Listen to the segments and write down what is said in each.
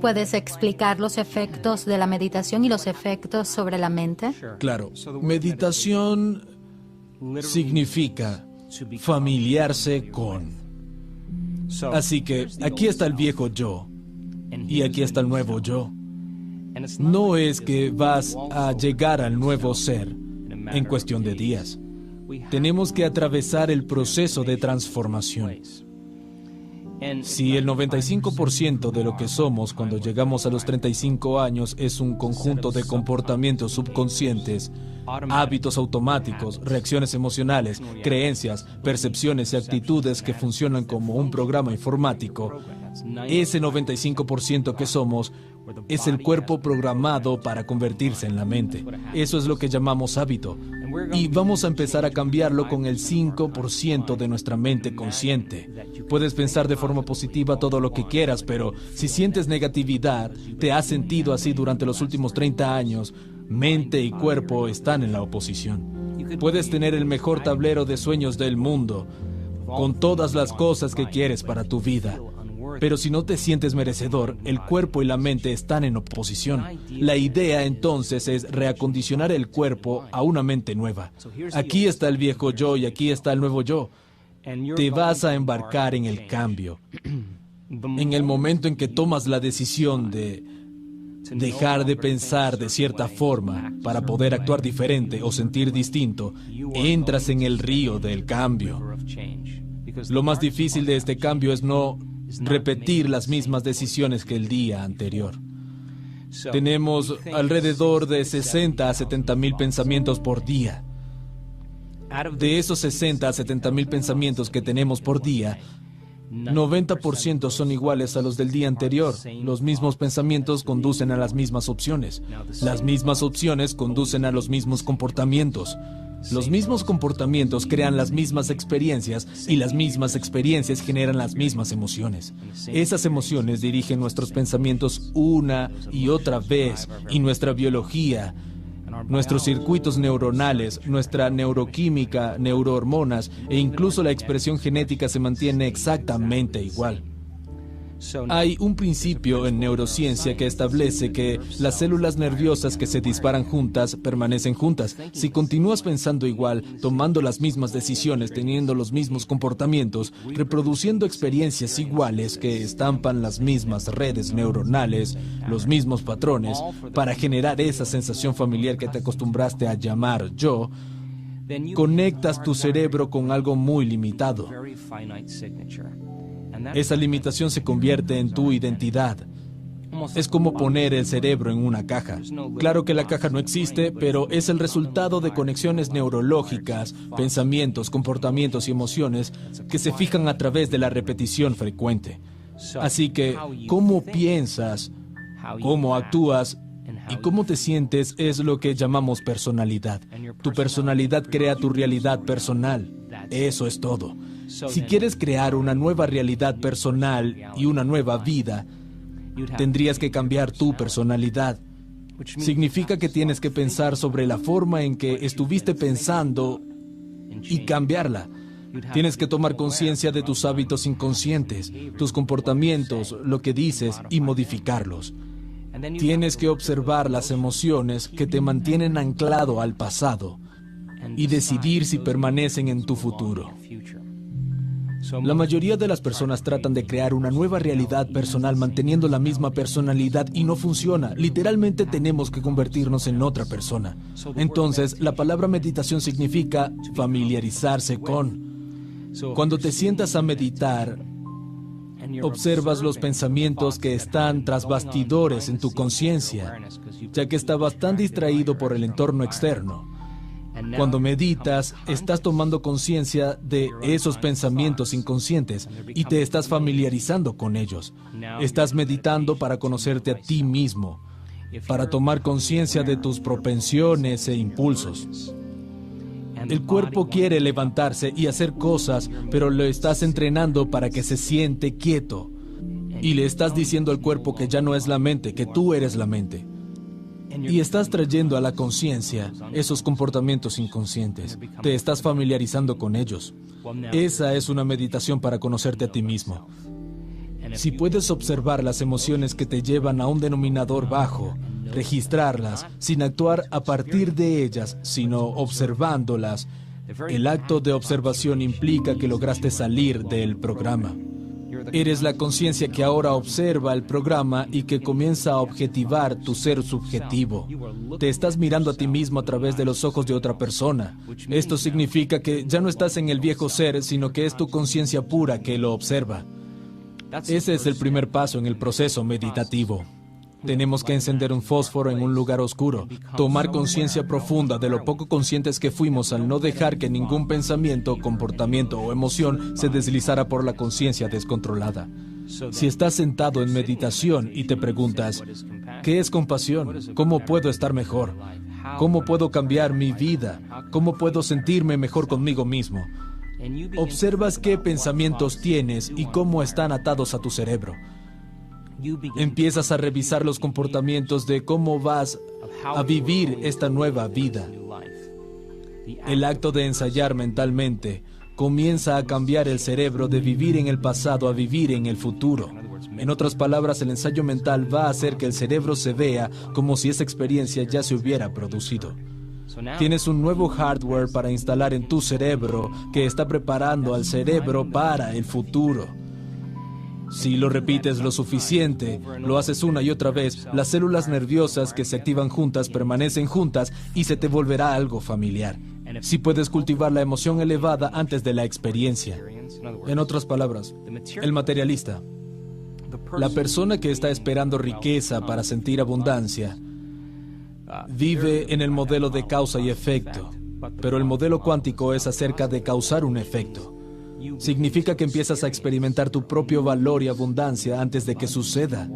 ¿Puedes explicar los efectos de la meditación y los efectos sobre la mente? Claro, meditación significa familiarse con. Así que aquí está el viejo yo y aquí está el nuevo yo. No es que vas a llegar al nuevo ser en cuestión de días. Tenemos que atravesar el proceso de transformación. Si el 95% de lo que somos cuando llegamos a los 35 años es un conjunto de comportamientos subconscientes, hábitos automáticos, reacciones emocionales, creencias, percepciones y actitudes que funcionan como un programa informático, ese 95% que somos es el cuerpo programado para convertirse en la mente. Eso es lo que llamamos hábito. Y vamos a empezar a cambiarlo con el 5% de nuestra mente consciente. Puedes pensar de forma positiva todo lo que quieras, pero si sientes negatividad, te has sentido así durante los últimos 30 años, mente y cuerpo están en la oposición. Puedes tener el mejor tablero de sueños del mundo, con todas las cosas que quieres para tu vida. Pero si no te sientes merecedor, el cuerpo y la mente están en oposición. La idea entonces es reacondicionar el cuerpo a una mente nueva. Aquí está el viejo yo y aquí está el nuevo yo. Te vas a embarcar en el cambio. En el momento en que tomas la decisión de dejar de pensar de cierta forma para poder actuar diferente o sentir distinto, entras en el río del cambio. Lo más difícil de este cambio es no repetir las mismas decisiones que el día anterior. Tenemos alrededor de 60 a 70 mil pensamientos por día. De esos 60 a 70 mil pensamientos que tenemos por día, 90% son iguales a los del día anterior. Los mismos pensamientos conducen a las mismas opciones. Las mismas opciones conducen a los mismos comportamientos. Los mismos comportamientos crean las mismas experiencias y las mismas experiencias generan las mismas emociones. Esas emociones dirigen nuestros pensamientos una y otra vez y nuestra biología, nuestros circuitos neuronales, nuestra neuroquímica, neurohormonas e incluso la expresión genética se mantiene exactamente igual. Hay un principio en neurociencia que establece que las células nerviosas que se disparan juntas permanecen juntas. Si continúas pensando igual, tomando las mismas decisiones, teniendo los mismos comportamientos, reproduciendo experiencias iguales que estampan las mismas redes neuronales, los mismos patrones, para generar esa sensación familiar que te acostumbraste a llamar yo, conectas tu cerebro con algo muy limitado. Esa limitación se convierte en tu identidad. Es como poner el cerebro en una caja. Claro que la caja no existe, pero es el resultado de conexiones neurológicas, pensamientos, comportamientos y emociones que se fijan a través de la repetición frecuente. Así que, cómo piensas, cómo actúas y cómo te sientes es lo que llamamos personalidad. Tu personalidad crea tu realidad personal. Eso es todo. Si quieres crear una nueva realidad personal y una nueva vida, tendrías que cambiar tu personalidad. Significa que tienes que pensar sobre la forma en que estuviste pensando y cambiarla. Tienes que tomar conciencia de tus hábitos inconscientes, tus comportamientos, lo que dices y modificarlos. Tienes que observar las emociones que te mantienen anclado al pasado y decidir si permanecen en tu futuro. La mayoría de las personas tratan de crear una nueva realidad personal manteniendo la misma personalidad y no funciona. Literalmente tenemos que convertirnos en otra persona. Entonces, la palabra meditación significa familiarizarse con. Cuando te sientas a meditar, observas los pensamientos que están tras bastidores en tu conciencia, ya que estabas tan distraído por el entorno externo. Cuando meditas, estás tomando conciencia de esos pensamientos inconscientes y te estás familiarizando con ellos. Estás meditando para conocerte a ti mismo, para tomar conciencia de tus propensiones e impulsos. El cuerpo quiere levantarse y hacer cosas, pero lo estás entrenando para que se siente quieto. Y le estás diciendo al cuerpo que ya no es la mente, que tú eres la mente. Y estás trayendo a la conciencia esos comportamientos inconscientes. Te estás familiarizando con ellos. Esa es una meditación para conocerte a ti mismo. Si puedes observar las emociones que te llevan a un denominador bajo, registrarlas sin actuar a partir de ellas, sino observándolas, el acto de observación implica que lograste salir del programa. Eres la conciencia que ahora observa el programa y que comienza a objetivar tu ser subjetivo. Te estás mirando a ti mismo a través de los ojos de otra persona. Esto significa que ya no estás en el viejo ser, sino que es tu conciencia pura que lo observa. Ese es el primer paso en el proceso meditativo. Tenemos que encender un fósforo en un lugar oscuro, tomar conciencia profunda de lo poco conscientes que fuimos al no dejar que ningún pensamiento, comportamiento o emoción se deslizara por la conciencia descontrolada. Si estás sentado en meditación y te preguntas, ¿qué es compasión? ¿Cómo puedo estar mejor? ¿Cómo puedo cambiar mi vida? ¿Cómo puedo sentirme mejor conmigo mismo? Observas qué pensamientos tienes y cómo están atados a tu cerebro. Empiezas a revisar los comportamientos de cómo vas a vivir esta nueva vida. El acto de ensayar mentalmente comienza a cambiar el cerebro de vivir en el pasado a vivir en el futuro. En otras palabras, el ensayo mental va a hacer que el cerebro se vea como si esa experiencia ya se hubiera producido. Tienes un nuevo hardware para instalar en tu cerebro que está preparando al cerebro para el futuro. Si lo repites lo suficiente, lo haces una y otra vez, las células nerviosas que se activan juntas permanecen juntas y se te volverá algo familiar. Si puedes cultivar la emoción elevada antes de la experiencia. En otras palabras, el materialista, la persona que está esperando riqueza para sentir abundancia, vive en el modelo de causa y efecto, pero el modelo cuántico es acerca de causar un efecto. Significa que empiezas a experimentar tu propio valor y abundancia antes de que suceda.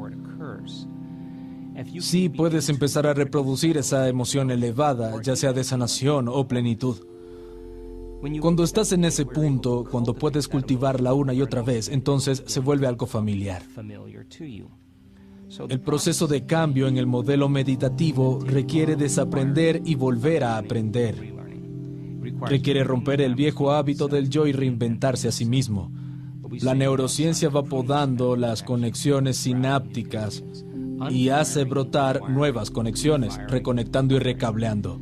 Sí, puedes empezar a reproducir esa emoción elevada, ya sea de sanación o plenitud. Cuando estás en ese punto, cuando puedes cultivarla una y otra vez, entonces se vuelve algo familiar. El proceso de cambio en el modelo meditativo requiere desaprender y volver a aprender. Requiere romper el viejo hábito del yo y reinventarse a sí mismo. La neurociencia va podando las conexiones sinápticas y hace brotar nuevas conexiones, reconectando y recableando,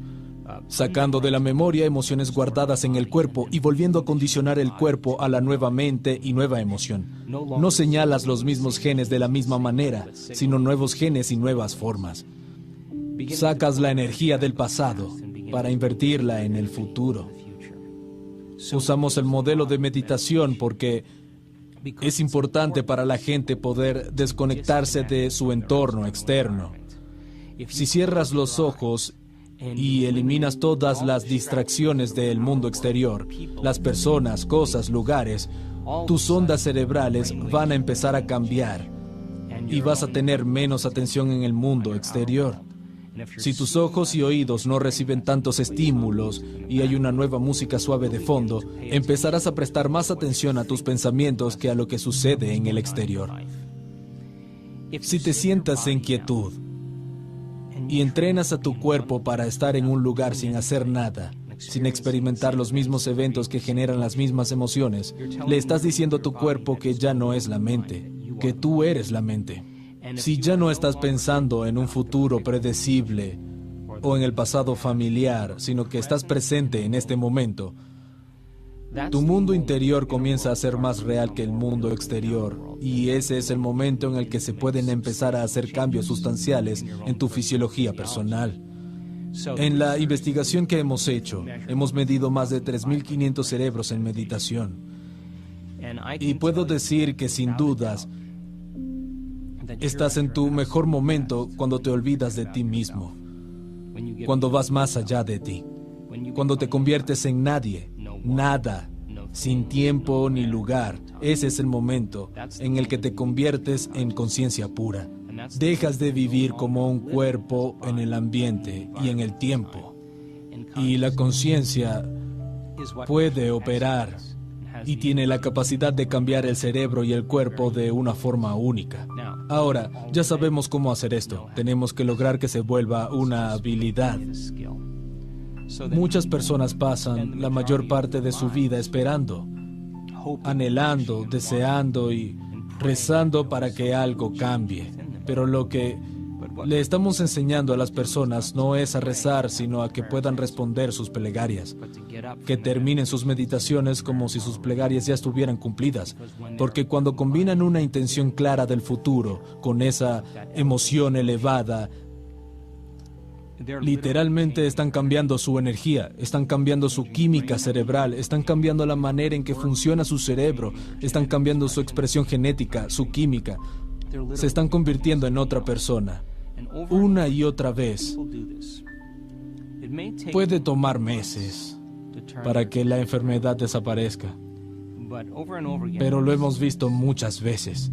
sacando de la memoria emociones guardadas en el cuerpo y volviendo a condicionar el cuerpo a la nueva mente y nueva emoción. No señalas los mismos genes de la misma manera, sino nuevos genes y nuevas formas. Sacas la energía del pasado para invertirla en el futuro. Usamos el modelo de meditación porque es importante para la gente poder desconectarse de su entorno externo. Si cierras los ojos y eliminas todas las distracciones del mundo exterior, las personas, cosas, lugares, tus ondas cerebrales van a empezar a cambiar y vas a tener menos atención en el mundo exterior. Si tus ojos y oídos no reciben tantos estímulos y hay una nueva música suave de fondo, empezarás a prestar más atención a tus pensamientos que a lo que sucede en el exterior. Si te sientas en quietud y entrenas a tu cuerpo para estar en un lugar sin hacer nada, sin experimentar los mismos eventos que generan las mismas emociones, le estás diciendo a tu cuerpo que ya no es la mente, que tú eres la mente. Si ya no estás pensando en un futuro predecible o en el pasado familiar, sino que estás presente en este momento, tu mundo interior comienza a ser más real que el mundo exterior, y ese es el momento en el que se pueden empezar a hacer cambios sustanciales en tu fisiología personal. En la investigación que hemos hecho, hemos medido más de 3.500 cerebros en meditación. Y puedo decir que sin dudas, estás en tu mejor momento cuando te olvidas de ti mismo, cuando vas más allá de ti, cuando te conviertes en nadie, nada, sin tiempo ni lugar. Ese es el momento en el que te conviertes en conciencia pura. Dejas de vivir como un cuerpo en el ambiente y en el tiempo. Y la conciencia puede operar y tiene la capacidad de cambiar el cerebro y el cuerpo de una forma única. Ahora, ya sabemos cómo hacer esto. Tenemos que lograr que se vuelva una habilidad. Muchas personas pasan la mayor parte de su vida esperando, anhelando, deseando y rezando para que algo cambie. Pero lo que le estamos enseñando a las personas no es a rezar, sino a que puedan responder sus plegarias, que terminen sus meditaciones como si sus plegarias ya estuvieran cumplidas. Porque cuando combinan una intención clara del futuro con esa emoción elevada, literalmente están cambiando su energía, están cambiando su química cerebral, están cambiando la manera en que funciona su cerebro, están cambiando su expresión genética, su química. Se están convirtiendo en otra persona, una y otra vez. Puede tomar meses para que la enfermedad desaparezca, pero lo hemos visto muchas veces.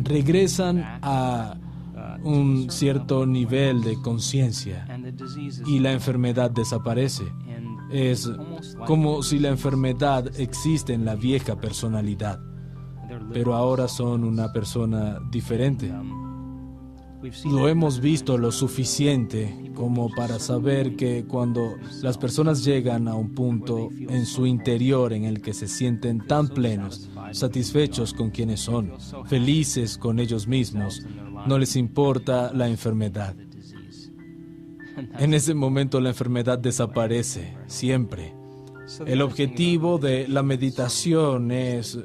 Regresan a un cierto nivel de conciencia y la enfermedad desaparece. Es como si la enfermedad existe en la vieja personalidad, pero ahora son una persona diferente. Lo hemos visto lo suficiente como para saber que cuando las personas llegan a un punto en su interior en el que se sienten tan plenos, satisfechos con quienes son, felices con ellos mismos, no les importa la enfermedad. En ese momento la enfermedad desaparece, siempre. El objetivo de la meditación es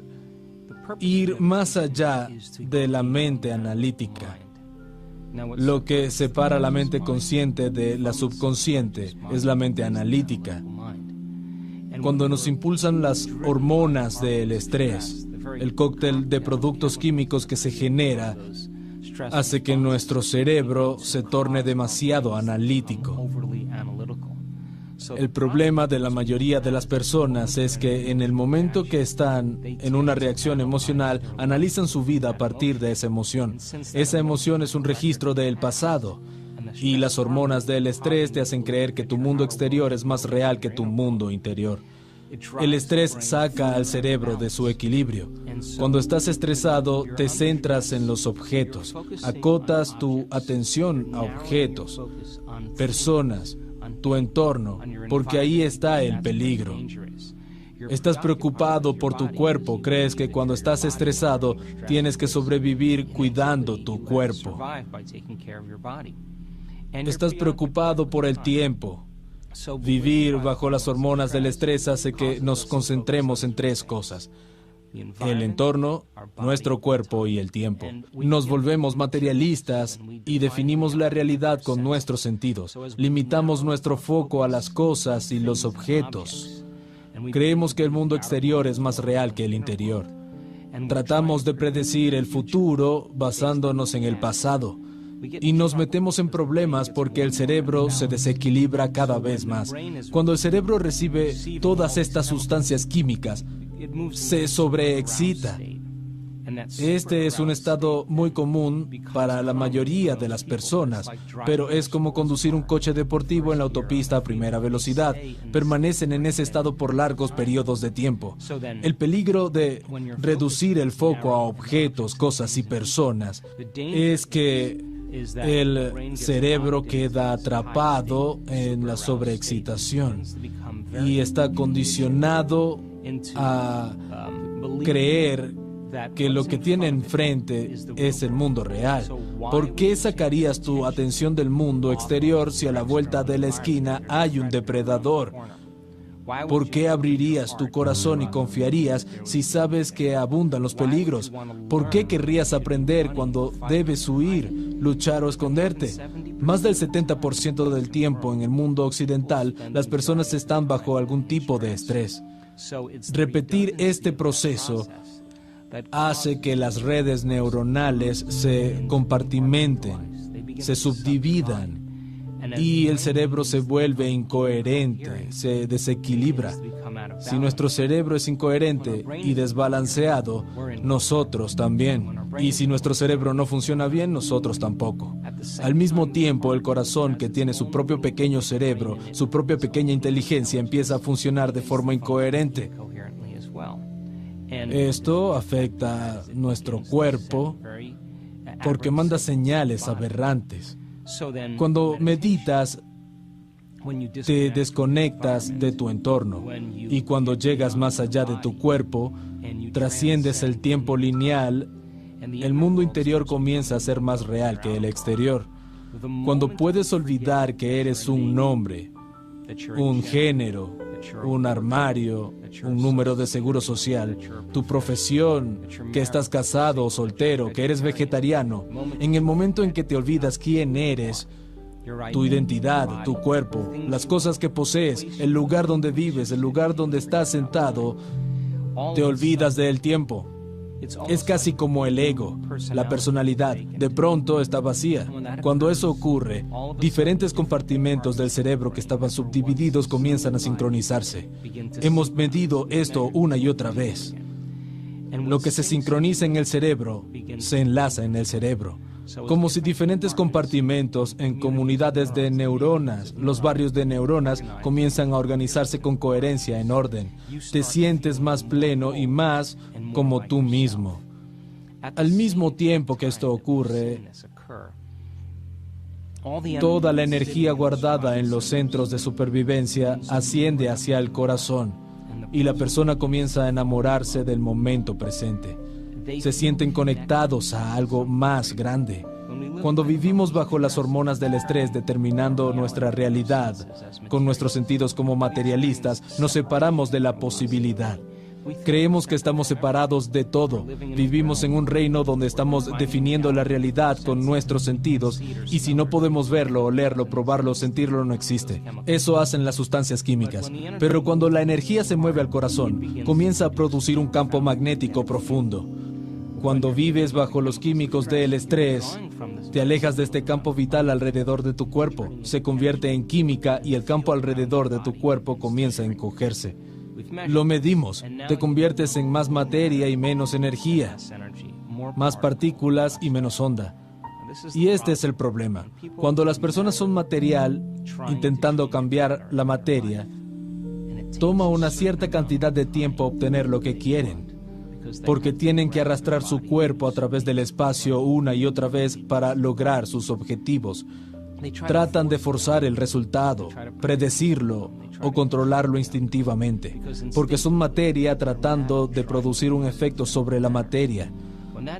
ir más allá de la mente analítica. Lo que separa la mente consciente de la subconsciente es la mente analítica. Cuando nos impulsan las hormonas del estrés, el cóctel de productos químicos que se genera hace que nuestro cerebro se torne demasiado analítico. El problema de la mayoría de las personas es que en el momento que están en una reacción emocional, analizan su vida a partir de esa emoción. Esa emoción es un registro del pasado, y las hormonas del estrés te hacen creer que tu mundo exterior es más real que tu mundo interior. El estrés saca al cerebro de su equilibrio. Cuando estás estresado, te centras en los objetos, acotas tu atención a objetos, personas, tu entorno, porque ahí está el peligro. Estás preocupado por tu cuerpo, crees que cuando estás estresado tienes que sobrevivir cuidando tu cuerpo. Estás preocupado por el tiempo. Vivir bajo las hormonas del estrés hace que nos concentremos en tres cosas: el entorno, nuestro cuerpo y el tiempo. Nos volvemos materialistas y definimos la realidad con nuestros sentidos. Limitamos nuestro foco a las cosas y los objetos. Creemos que el mundo exterior es más real que el interior. Tratamos de predecir el futuro basándonos en el pasado. Y nos metemos en problemas porque el cerebro se desequilibra cada vez más. Cuando el cerebro recibe todas estas sustancias químicas, se sobreexcita. Este es un estado muy común para la mayoría de las personas, pero es como conducir un coche deportivo en la autopista a primera velocidad. Permanecen en ese estado por largos periodos de tiempo. El peligro de reducir el foco a objetos, cosas y personas es que el cerebro queda atrapado en la sobreexcitación y está condicionado a creer que lo que tiene enfrente es el mundo real. ¿Por qué sacarías tu atención del mundo exterior si a la vuelta de la esquina hay un depredador? ¿Por qué abrirías tu corazón y confiarías si sabes que abundan los peligros? ¿Por qué querrías aprender cuando debes huir, luchar o esconderte? Más del 70% del tiempo en el mundo occidental, las personas están bajo algún tipo de estrés. Repetir este proceso hace que las redes neuronales se compartimenten, se subdividan, y el cerebro se vuelve incoherente, se desequilibra. Si nuestro cerebro es incoherente y desbalanceado, nosotros también. Y si nuestro cerebro no funciona bien, nosotros tampoco. Al mismo tiempo, el corazón, que tiene su propio pequeño cerebro, su propia pequeña inteligencia, empieza a funcionar de forma incoherente. Esto afecta a nuestro cuerpo porque manda señales aberrantes. Cuando meditas, te desconectas de tu entorno, y cuando llegas más allá de tu cuerpo, trasciendes el tiempo lineal el mundo interior comienza a ser más real que el exterior. Cuando puedes olvidar que eres un nombre, un género, un armario, un número de seguro social, tu profesión, que estás casado o soltero, que eres vegetariano, en el momento en que te olvidas quién eres, tu identidad, tu cuerpo, las cosas que posees, el lugar donde vives, el lugar donde estás sentado, te olvidas del tiempo. Es casi como el ego, la personalidad, de pronto está vacía. Cuando eso ocurre, diferentes compartimentos del cerebro que estaban subdivididos comienzan a sincronizarse. Hemos medido esto una y otra vez. Lo que se sincroniza en el cerebro, se enlaza en el cerebro. Como si diferentes compartimentos en comunidades de neuronas, los barrios de neuronas, comienzan a organizarse con coherencia, en orden. Te sientes más pleno y más como tú mismo. Al mismo tiempo que esto ocurre, toda la energía guardada en los centros de supervivencia asciende hacia el corazón y la persona comienza a enamorarse del momento presente. Se sienten conectados a algo más grande. Cuando vivimos bajo las hormonas del estrés determinando nuestra realidad, con nuestros sentidos como materialistas, nos separamos de la posibilidad. Creemos que estamos separados de todo. Vivimos en un reino donde estamos definiendo la realidad con nuestros sentidos y si no podemos verlo, olerlo, probarlo, sentirlo, no existe. Eso hacen las sustancias químicas. Pero cuando la energía se mueve al corazón, comienza a producir un campo magnético profundo. Cuando vives bajo los químicos del estrés, te alejas de este campo vital alrededor de tu cuerpo. Se convierte en química y el campo alrededor de tu cuerpo comienza a encogerse. Lo medimos. Te conviertes en más materia y menos energía, más partículas y menos onda. Y este es el problema. Cuando las personas son material, intentando cambiar la materia, toma una cierta cantidad de tiempo obtener lo que quieren, porque tienen que arrastrar su cuerpo a través del espacio una y otra vez para lograr sus objetivos. Tratan de forzar el resultado, predecirlo o controlarlo instintivamente, porque son materia tratando de producir un efecto sobre la materia.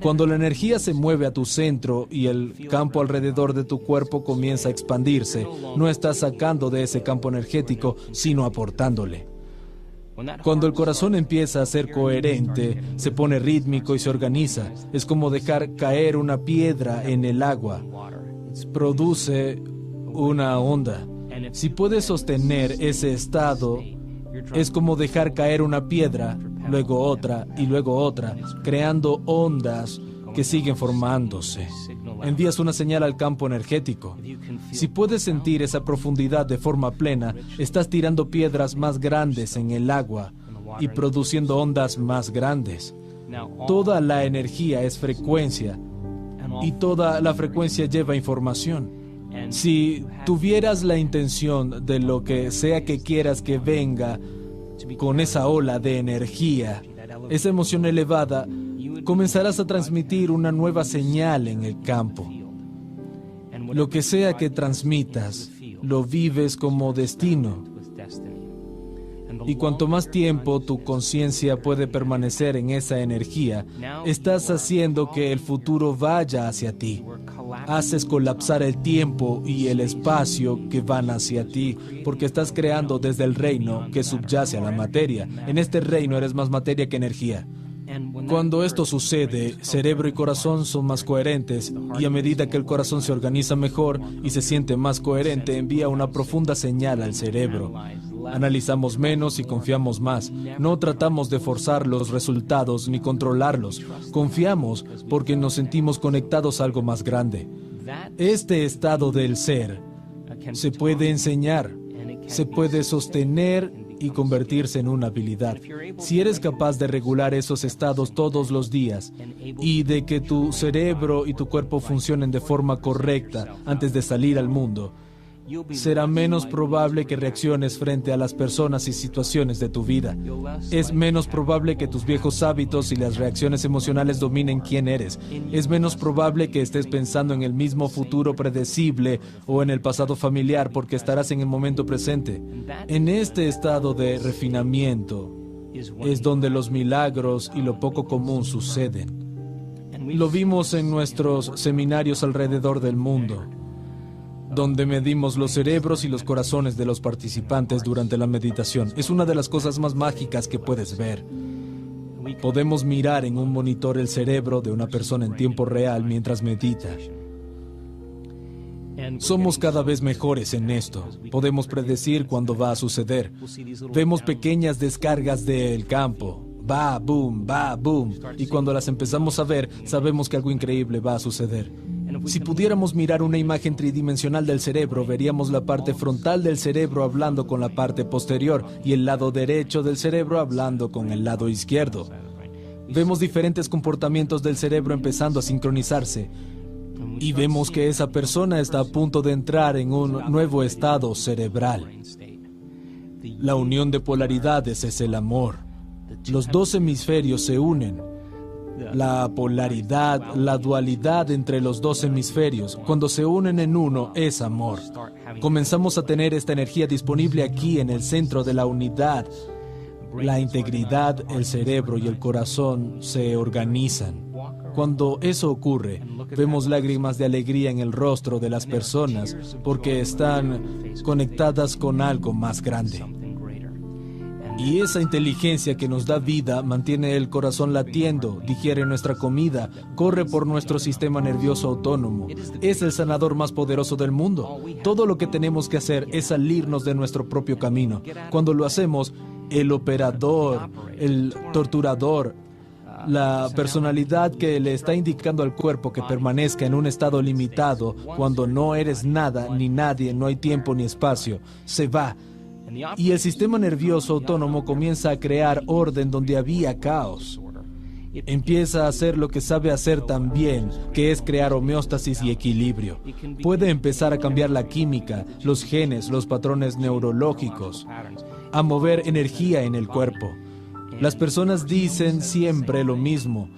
Cuando la energía se mueve a tu centro y el campo alrededor de tu cuerpo comienza a expandirse, no estás sacando de ese campo energético, sino aportándole. Cuando el corazón empieza a ser coherente, se pone rítmico y se organiza. Es como dejar caer una piedra en el agua. Produce una onda. Si puedes sostener ese estado, es como dejar caer una piedra, luego otra y luego otra, creando ondas que siguen formándose. Envías una señal al campo energético. Si puedes sentir esa profundidad de forma plena, estás tirando piedras más grandes en el agua y produciendo ondas más grandes. Toda la energía es frecuencia y toda la frecuencia lleva información. Si tuvieras la intención de lo que sea que quieras que venga con esa ola de energía, esa emoción elevada, comenzarás a transmitir una nueva señal en el campo. Lo que sea que transmitas, lo vives como destino. Y cuanto más tiempo tu conciencia puede permanecer en esa energía, estás haciendo que el futuro vaya hacia ti. Haces colapsar el tiempo y el espacio que van hacia ti, porque estás creando desde el reino que subyace a la materia. En este reino eres más materia que energía. Cuando esto sucede, cerebro y corazón son más coherentes, y a medida que el corazón se organiza mejor y se siente más coherente, envía una profunda señal al cerebro. Analizamos menos y confiamos más. No tratamos de forzar los resultados ni controlarlos. Confiamos porque nos sentimos conectados a algo más grande. Este estado del ser se puede enseñar, se puede sostener y convertirse en una habilidad. Si eres capaz de regular esos estados todos los días y de que tu cerebro y tu cuerpo funcionen de forma correcta antes de salir al mundo, será menos probable que reacciones frente a las personas y situaciones de tu vida. Es menos probable que tus viejos hábitos y las reacciones emocionales dominen quién eres. Es menos probable que estés pensando en el mismo futuro predecible o en el pasado familiar porque estarás en el momento presente. En este estado de refinamiento es donde los milagros y lo poco común suceden. Lo vimos en nuestros seminarios alrededor del mundo, donde medimos los cerebros y los corazones de los participantes durante la meditación. Es una de las cosas más mágicas que puedes ver. Podemos mirar en un monitor el cerebro de una persona en tiempo real mientras medita. Somos cada vez mejores en esto. Podemos predecir cuándo va a suceder. Vemos pequeñas descargas del campo. Va, boom, va, boom. Y cuando las empezamos a ver, sabemos que algo increíble va a suceder. Si pudiéramos mirar una imagen tridimensional del cerebro, veríamos la parte frontal del cerebro hablando con la parte posterior y el lado derecho del cerebro hablando con el lado izquierdo. Vemos diferentes comportamientos del cerebro empezando a sincronizarse y vemos que esa persona está a punto de entrar en un nuevo estado cerebral. La unión de polaridades es el amor. Los dos hemisferios se unen. La polaridad, la dualidad entre los dos hemisferios, cuando se unen en uno, es amor. Comenzamos a tener esta energía disponible aquí en el centro de la unidad. La integridad, el cerebro y el corazón se organizan. Cuando eso ocurre, vemos lágrimas de alegría en el rostro de las personas porque están conectadas con algo más grande. Y esa inteligencia que nos da vida mantiene el corazón latiendo, digiere nuestra comida, corre por nuestro sistema nervioso autónomo. Es el sanador más poderoso del mundo. Todo lo que tenemos que hacer es salirnos de nuestro propio camino. Cuando lo hacemos, el operador, el torturador, la personalidad que le está indicando al cuerpo que permanezca en un estado limitado, cuando no eres nada ni nadie, no hay tiempo ni espacio, se va. Y el sistema nervioso autónomo comienza a crear orden donde había caos. Empieza a hacer lo que sabe hacer tan bien, que es crear homeostasis y equilibrio. Puede empezar a cambiar la química, los genes, los patrones neurológicos, a mover energía en el cuerpo. Las personas dicen siempre lo mismo,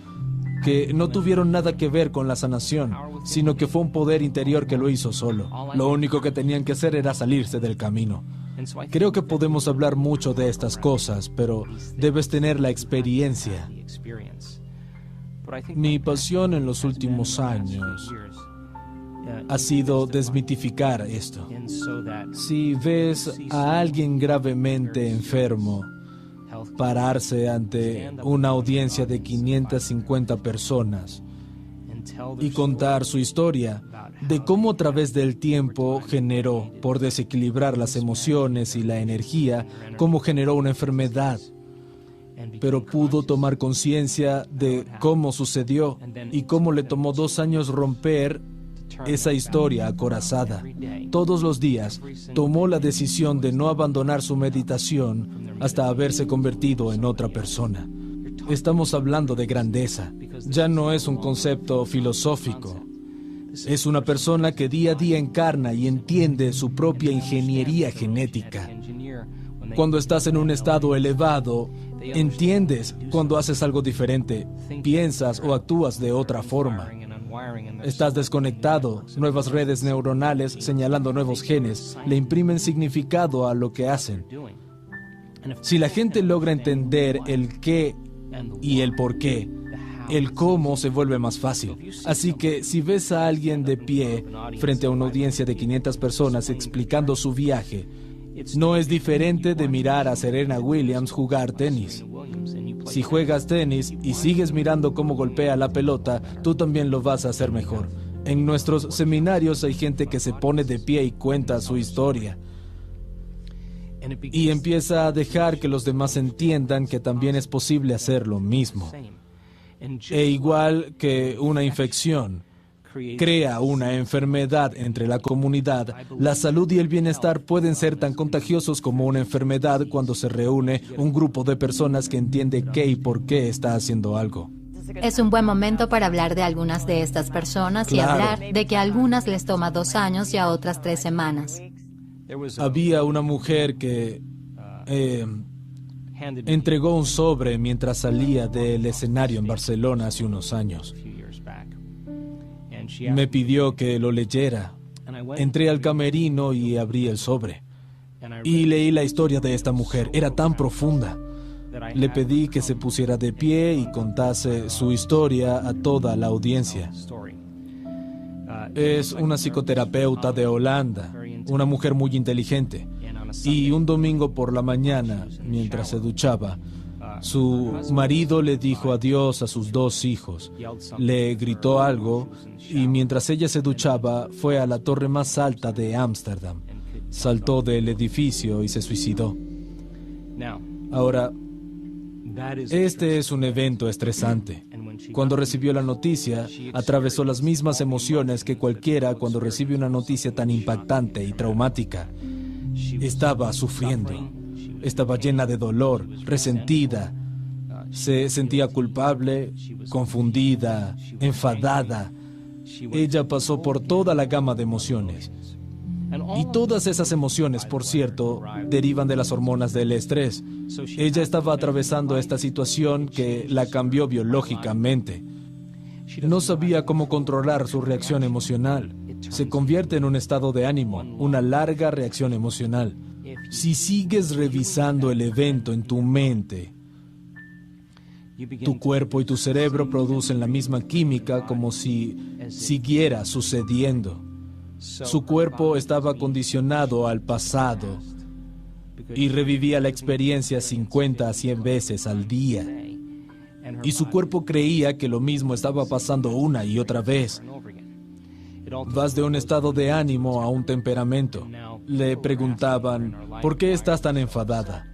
que no tuvieron nada que ver con la sanación, sino que fue un poder interior que lo hizo solo. Lo único que tenían que hacer era salirse del camino. Creo que podemos hablar mucho de estas cosas, pero debes tener la experiencia. Mi pasión en los últimos años ha sido desmitificar esto. Si ves a alguien gravemente enfermo pararse ante una audiencia de 550 personas y contar su historia de cómo a través del tiempo generó, por desequilibrar las emociones y la energía, cómo generó una enfermedad, pero pudo tomar conciencia de cómo sucedió y cómo le tomó 2 años romper esa historia acorazada. Todos los días tomó la decisión de no abandonar su meditación hasta haberse convertido en otra persona. Estamos hablando de grandeza. Ya no es un concepto filosófico. Es una persona que día a día encarna y entiende su propia ingeniería genética. Cuando estás en un estado elevado, entiendes cuando haces algo diferente, piensas o actúas de otra forma. Estás desconectado, nuevas redes neuronales señalando nuevos genes, le imprimen significado a lo que hacen. Si la gente logra entender el qué y el por qué, el cómo se vuelve más fácil. Así que si ves a alguien de pie frente a una audiencia de 500 personas explicando su viaje, no es diferente de mirar a Serena Williams jugar tenis. Si juegas tenis y sigues mirando cómo golpea la pelota, tú también lo vas a hacer mejor. En nuestros seminarios hay gente que se pone de pie y cuenta su historia. Y empieza a dejar que los demás entiendan que también es posible hacer lo mismo. E igual que una infección crea una enfermedad entre la comunidad, la salud y el bienestar pueden ser tan contagiosos como una enfermedad cuando se reúne un grupo de personas que entiende qué y por qué está haciendo algo. Es un buen momento para hablar de algunas de estas personas y hablar de que a algunas les toma 2 años y a otras 3 semanas. Había una mujer que entregó un sobre mientras salía del escenario en Barcelona hace unos años. Me pidió que lo leyera. Entré al camerino y abrí el sobre. Y leí la historia de esta mujer. Era tan profunda. Le pedí que se pusiera de pie y contase su historia a toda la audiencia. Es una psicoterapeuta de Holanda, una mujer muy inteligente. Y un domingo por la mañana, mientras se duchaba, su marido le dijo adiós a sus 2 hijos. Le gritó algo y mientras ella se duchaba, fue a la torre más alta de Ámsterdam. Saltó del edificio y se suicidó. Ahora, este es un evento estresante. Cuando recibió la noticia, atravesó las mismas emociones que cualquiera cuando recibe una noticia tan impactante y traumática. Estaba sufriendo, estaba llena de dolor, resentida, se sentía culpable, confundida, enfadada. Ella pasó por toda la gama de emociones. Y todas esas emociones, por cierto, derivan de las hormonas del estrés. Ella estaba atravesando esta situación que la cambió biológicamente. No sabía cómo controlar su reacción emocional. Se convierte en un estado de ánimo, una larga reacción emocional. Si sigues revisando el evento en tu mente, tu cuerpo y tu cerebro producen la misma química como si siguiera sucediendo. Su cuerpo estaba condicionado al pasado y revivía la experiencia 50 a 100 veces al día. Y su cuerpo creía que lo mismo estaba pasando una y otra vez. Vas de un estado de ánimo a un temperamento. Le preguntaban, ¿por qué estás tan enfadada?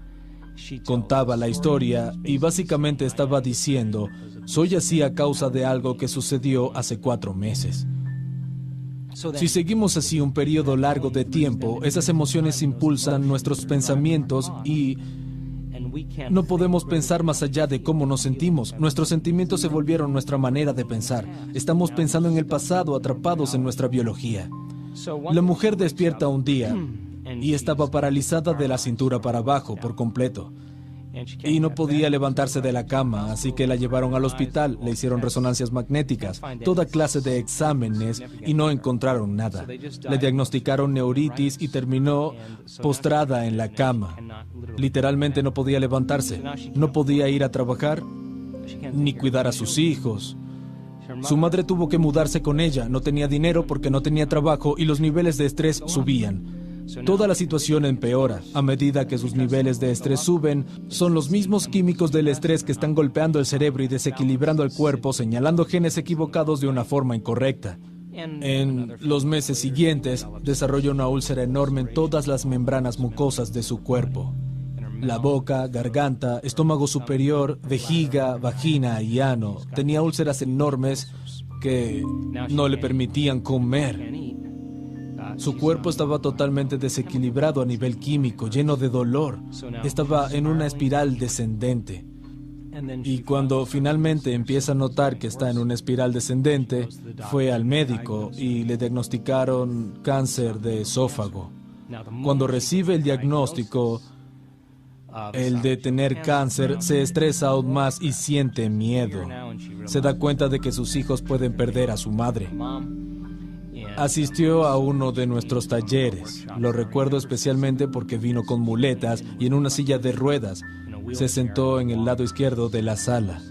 Contaba la historia y básicamente estaba diciendo, soy así a causa de algo que sucedió hace 4 meses. Si seguimos así un periodo largo de tiempo, esas emociones impulsan nuestros pensamientos y no podemos pensar más allá de cómo nos sentimos. Nuestros sentimientos se volvieron nuestra manera de pensar. Estamos pensando en el pasado, atrapados en nuestra biología. La mujer despierta un día y estaba paralizada de la cintura para abajo por completo. Y no podía levantarse de la cama, así que la llevaron al hospital, le hicieron resonancias magnéticas, toda clase de exámenes y no encontraron nada. Le diagnosticaron neuritis y terminó postrada en la cama. Literalmente no podía levantarse, no podía ir a trabajar ni cuidar a sus hijos. Su madre tuvo que mudarse con ella, no tenía dinero porque no tenía trabajo y los niveles de estrés subían. Toda la situación empeora. A medida que sus niveles de estrés suben, son los mismos químicos del estrés que están golpeando el cerebro y desequilibrando el cuerpo, señalando genes equivocados de una forma incorrecta. En los meses siguientes, desarrolló una úlcera enorme en todas las membranas mucosas de su cuerpo. La boca, garganta, estómago superior, vejiga, vagina y ano. Tenía úlceras enormes que no le permitían comer. Su cuerpo estaba totalmente desequilibrado a nivel químico, lleno de dolor. Estaba en una espiral descendente. Y cuando finalmente empieza a notar que está en una espiral descendente, fue al médico y le diagnosticaron cáncer de esófago. Cuando recibe el diagnóstico, el de tener cáncer, se estresa aún más y siente miedo. Se da cuenta de que sus hijos pueden perder a su madre. Asistió a uno de nuestros talleres. Lo recuerdo especialmente porque vino con muletas y en una silla de ruedas. Se sentó en el lado izquierdo de la sala.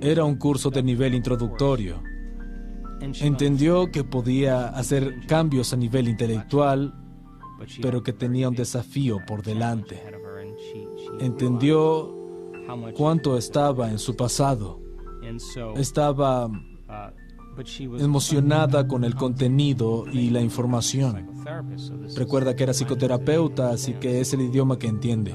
Era un curso de nivel introductorio. Entendió que podía hacer cambios a nivel intelectual, pero que tenía un desafío por delante. Entendió cuánto estaba en su pasado. Estaba emocionada con el contenido y la información. Recuerda que era psicoterapeuta, así que es el idioma que entiende.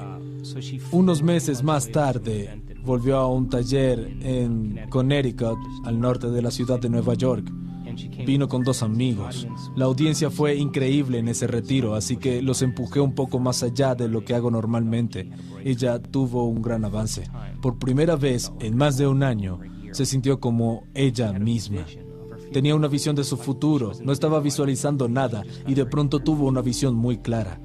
Unos meses más tarde, volvió a un taller en Connecticut, al norte de la ciudad de Nueva York. Vino con 2 amigos. La audiencia fue increíble en ese retiro, así que los empujé un poco más allá de lo que hago normalmente. Ella tuvo un gran avance. Por primera vez en más de un año, se sintió como ella misma. Tenía una visión de su futuro, no estaba visualizando nada y de pronto tuvo una visión muy clara.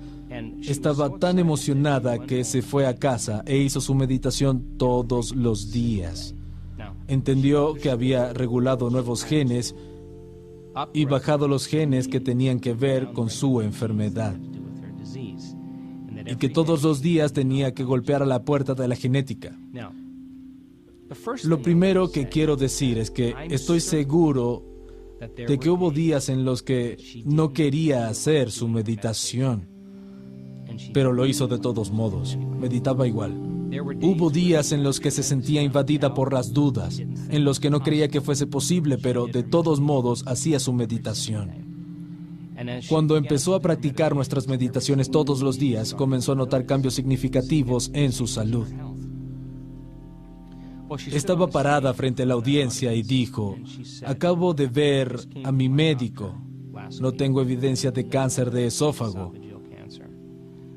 Estaba tan emocionada que se fue a casa e hizo su meditación todos los días. Entendió que había regulado nuevos genes y bajado los genes que tenían que ver con su enfermedad. y que todos los días tenía que golpear a la puerta de la genética. Lo primero que quiero decir es que estoy seguro de que hubo días en los que no quería hacer su meditación, pero lo hizo de todos modos. Meditaba igual. Hubo días en los que se sentía invadida por las dudas, en los que no creía que fuese posible, pero de todos modos hacía su meditación. Cuando empezó a practicar nuestras meditaciones todos los días, comenzó a notar cambios significativos en su salud. Estaba parada frente a la audiencia y dijo: acabo de ver a mi médico. No tengo evidencia de cáncer de esófago.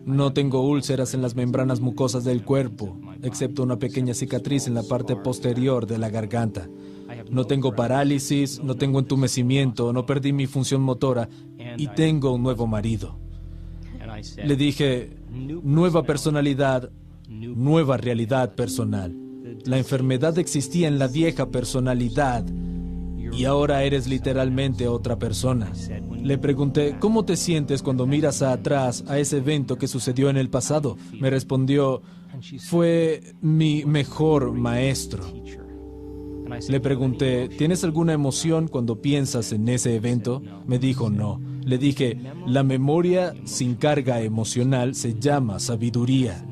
No tengo úlceras en las membranas mucosas del cuerpo, excepto una pequeña cicatriz en la parte posterior de la garganta. No tengo parálisis, no tengo entumecimiento, no perdí mi función motora y tengo un nuevo marido. Le dije: nueva personalidad, nueva realidad personal. La enfermedad existía en la vieja personalidad y ahora eres literalmente otra persona. Le pregunté: ¿cómo te sientes cuando miras atrás a ese evento que sucedió en el pasado? Me respondió: fue mi mejor maestro. Le pregunté: ¿tienes alguna emoción cuando piensas en ese evento? Me dijo: no. Le dije: la memoria sin carga emocional se llama sabiduría.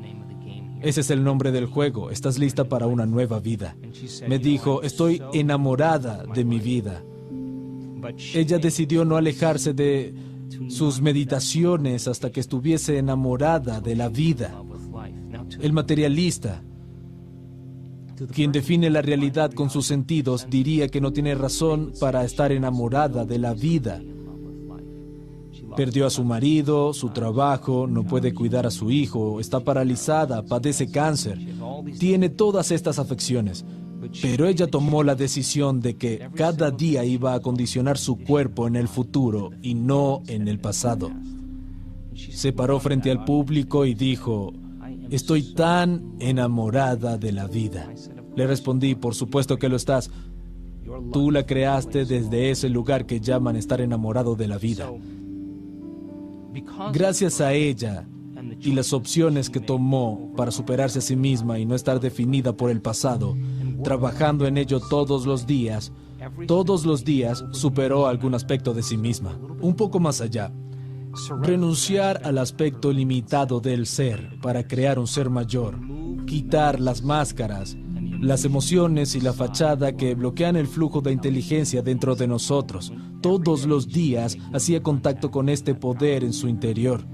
Ese es el nombre del juego. ¿Estás lista para una nueva vida? Me dijo: estoy enamorada de mi vida. Ella decidió no alejarse de sus meditaciones hasta que estuviese enamorada de la vida. El materialista, quien define la realidad con sus sentidos, diría que no tiene razón para estar enamorada de la vida. Perdió a su marido, su trabajo, no puede cuidar a su hijo, está paralizada, padece cáncer, tiene todas estas afecciones. Pero ella tomó la decisión de que cada día iba a condicionar su cuerpo en el futuro y no en el pasado. Se paró frente al público y dijo: estoy tan enamorada de la vida. Le respondí: por supuesto que lo estás. Tú la creaste desde ese lugar que llaman estar enamorado de la vida. Gracias a ella y las opciones que tomó para superarse a sí misma y no estar definida por el pasado, trabajando en ello todos los días superó algún aspecto de sí misma. Un poco más allá, renunciar al aspecto limitado del ser para crear un ser mayor, quitar las máscaras, las emociones y la fachada que bloquean el flujo de inteligencia dentro de nosotros. Todos los días hacía contacto con este poder en su interior.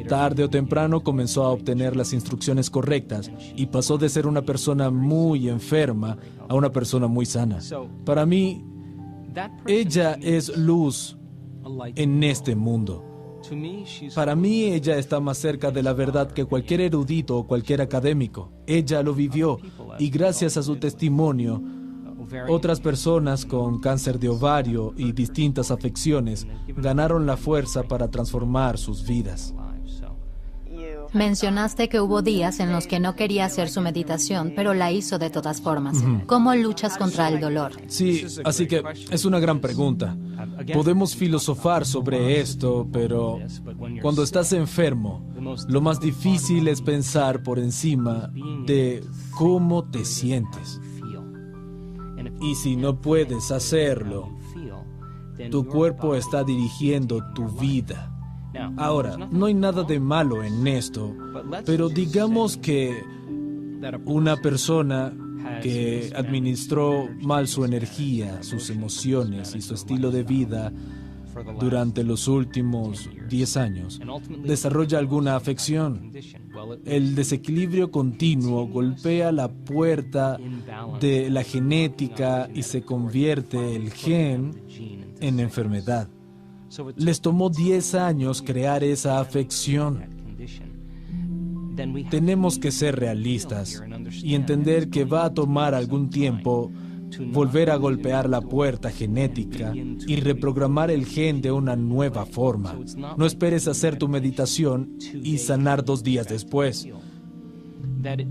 Tarde o temprano comenzó a obtener las instrucciones correctas y pasó de ser una persona muy enferma a una persona muy sana. Para mí, ella es luz en este mundo. Para mí, ella está más cerca de la verdad que cualquier erudito o cualquier académico. Ella lo vivió y gracias a su testimonio, otras personas con cáncer de ovario y distintas afecciones ganaron la fuerza para transformar sus vidas. Mencionaste que hubo días en los que no quería hacer su meditación, pero la hizo de todas formas. ¿Cómo luchas contra el dolor? Sí, así que es una gran pregunta. Podemos filosofar sobre esto, pero cuando estás enfermo, lo más difícil es pensar por encima de cómo te sientes. Y si no puedes hacerlo, tu cuerpo está dirigiendo tu vida. Ahora, no hay nada de malo en esto, pero digamos que una persona que administró mal su energía, sus emociones y su estilo de vida durante los últimos 10 años, desarrolla alguna afección. El desequilibrio continuo golpea la puerta de la genética y se convierte el gen en enfermedad. Les tomó 10 años crear esa afección. Tenemos que ser realistas y entender que va a tomar algún tiempo volver a golpear la puerta genética y reprogramar el gen de una nueva forma. No esperes hacer tu meditación y sanar 2 días después.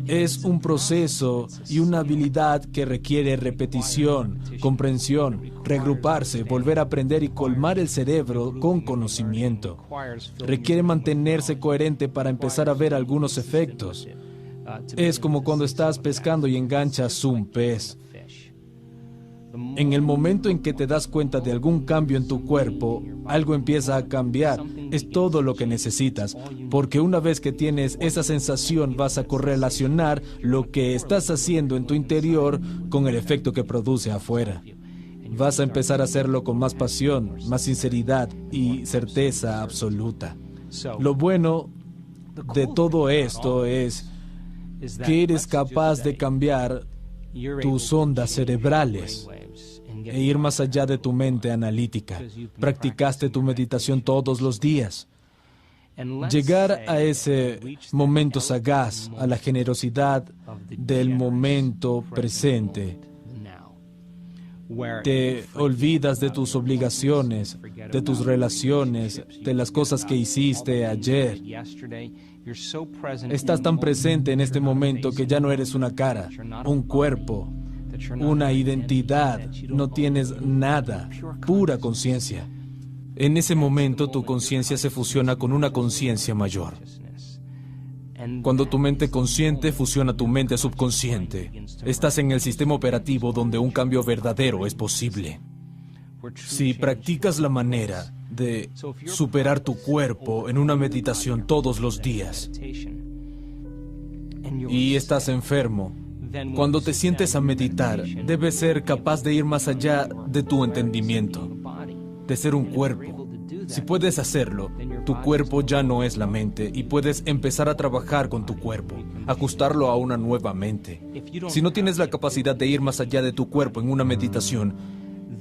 Es un proceso y una habilidad que requiere repetición, comprensión, reagruparse, volver a aprender y colmar el cerebro con conocimiento. Requiere mantenerse coherente para empezar a ver algunos efectos. Es como cuando estás pescando y enganchas un pez. En el momento en que te das cuenta de algún cambio en tu cuerpo, algo empieza a cambiar. Es todo lo que necesitas, porque una vez que tienes esa sensación vas a correlacionar lo que estás haciendo en tu interior con el efecto que produce afuera. Vas a empezar a hacerlo con más pasión, más sinceridad y certeza absoluta. Lo bueno de todo esto es que eres capaz de cambiar tus ondas cerebrales e ir más allá de tu mente analítica. Practicaste tu meditación todos los días. Llegar a ese momento sagaz, a la generosidad del momento presente. Te olvidas de tus obligaciones, de tus relaciones, de las cosas que hiciste ayer. Estás tan presente en este momento que ya no eres una cara, un cuerpo, una identidad, no tienes nada, pura conciencia. En ese momento tu conciencia se fusiona con una conciencia mayor. Cuando tu mente consciente fusiona tu mente subconsciente, estás en el sistema operativo donde un cambio verdadero es posible. Si practicas la manera de superar tu cuerpo en una meditación todos los días y estás enfermo, cuando te sientes a meditar, debes ser capaz de ir más allá de tu entendimiento, de ser un cuerpo. Si puedes hacerlo, tu cuerpo ya no es la mente y puedes empezar a trabajar con tu cuerpo, ajustarlo a una nueva mente. Si no tienes la capacidad de ir más allá de tu cuerpo en una meditación,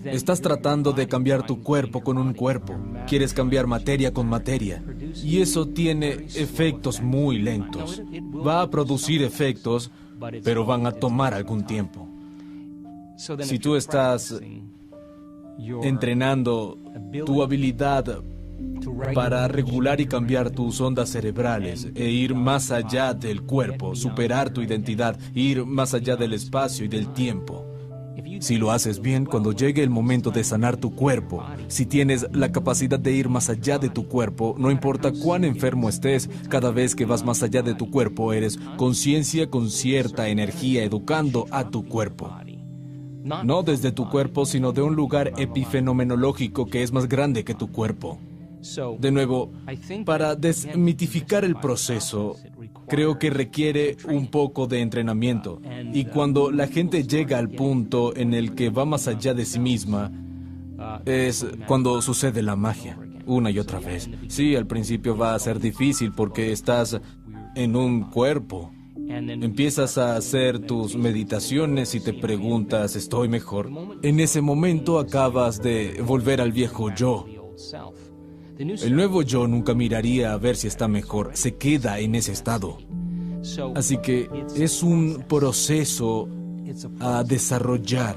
estás tratando de cambiar tu cuerpo con un cuerpo. Quieres cambiar materia con materia. Y eso tiene efectos muy lentos. Va a producir efectos, pero van a tomar algún tiempo. Si tú estás entrenando tu habilidad para regular y cambiar tus ondas cerebrales e ir más allá del cuerpo, superar tu identidad, ir más allá del espacio y del tiempo. Si lo haces bien, cuando llegue el momento de sanar tu cuerpo, si tienes la capacidad de ir más allá de tu cuerpo, no importa cuán enfermo estés, cada vez que vas más allá de tu cuerpo, eres conciencia con cierta energía educando a tu cuerpo. No desde tu cuerpo, sino de un lugar epifenomenológico que es más grande que tu cuerpo. De nuevo, para desmitificar el proceso, creo que requiere un poco de entrenamiento. Y cuando la gente llega al punto en el que va más allá de sí misma, es cuando sucede la magia, una y otra vez. Sí, al principio va a ser difícil porque estás en un cuerpo. Empiezas a hacer tus meditaciones y te preguntas, ¿estoy mejor? En ese momento acabas de volver al viejo yo. El nuevo yo nunca miraría a ver si está mejor, se queda en ese estado. Así que es un proceso a desarrollar,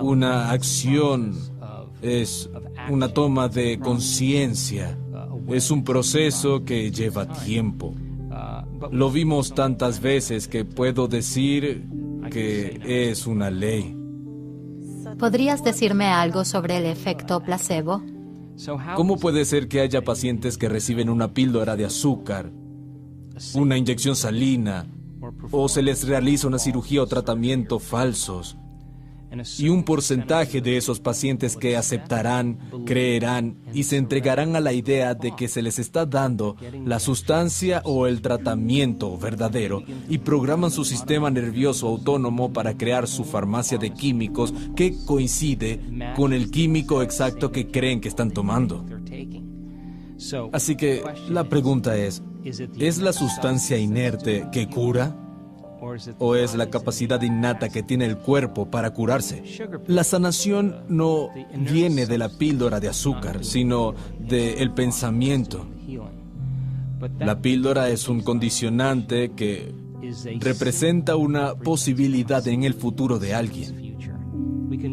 una acción, es una toma de conciencia, es un proceso que lleva tiempo. Lo vimos tantas veces que puedo decir que es una ley. ¿Podrías decirme algo sobre el efecto placebo? ¿Cómo puede ser que haya pacientes que reciben una píldora de azúcar, una inyección salina, o se les realiza una cirugía o tratamiento falsos? Y un porcentaje de esos pacientes que aceptarán, creerán y se entregarán a la idea de que se les está dando la sustancia o el tratamiento verdadero y programan su sistema nervioso autónomo para crear su farmacia de químicos que coincide con el químico exacto que creen que están tomando. Así que la pregunta ¿es la sustancia inerte que cura? ¿O es la capacidad innata que tiene el cuerpo para curarse? La sanación no viene de la píldora de azúcar, sino del pensamiento. La píldora es un condicionante que representa una posibilidad en el futuro de alguien.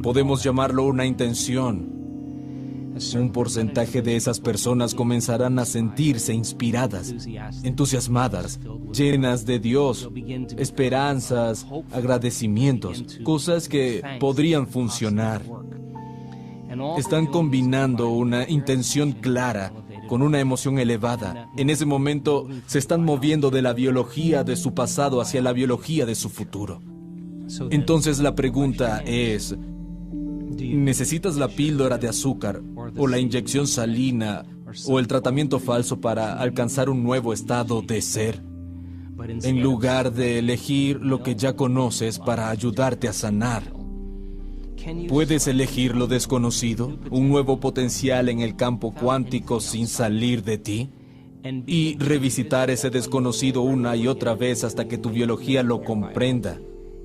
Podemos llamarlo una intención. Un porcentaje de esas personas comenzarán a sentirse inspiradas, entusiasmadas, llenas de Dios, esperanzas, agradecimientos, cosas que podrían funcionar. Están combinando una intención clara con una emoción elevada. En ese momento se están moviendo de la biología de su pasado hacia la biología de su futuro. Entonces la pregunta es, ¿necesitas la píldora de azúcar o la inyección salina o el tratamiento falso para alcanzar un nuevo estado de ser, en lugar de elegir lo que ya conoces para ayudarte a sanar? ¿Puedes elegir lo desconocido, un nuevo potencial en el campo cuántico sin salir de ti? Y revisitar ese desconocido una y otra vez hasta que tu biología lo comprenda.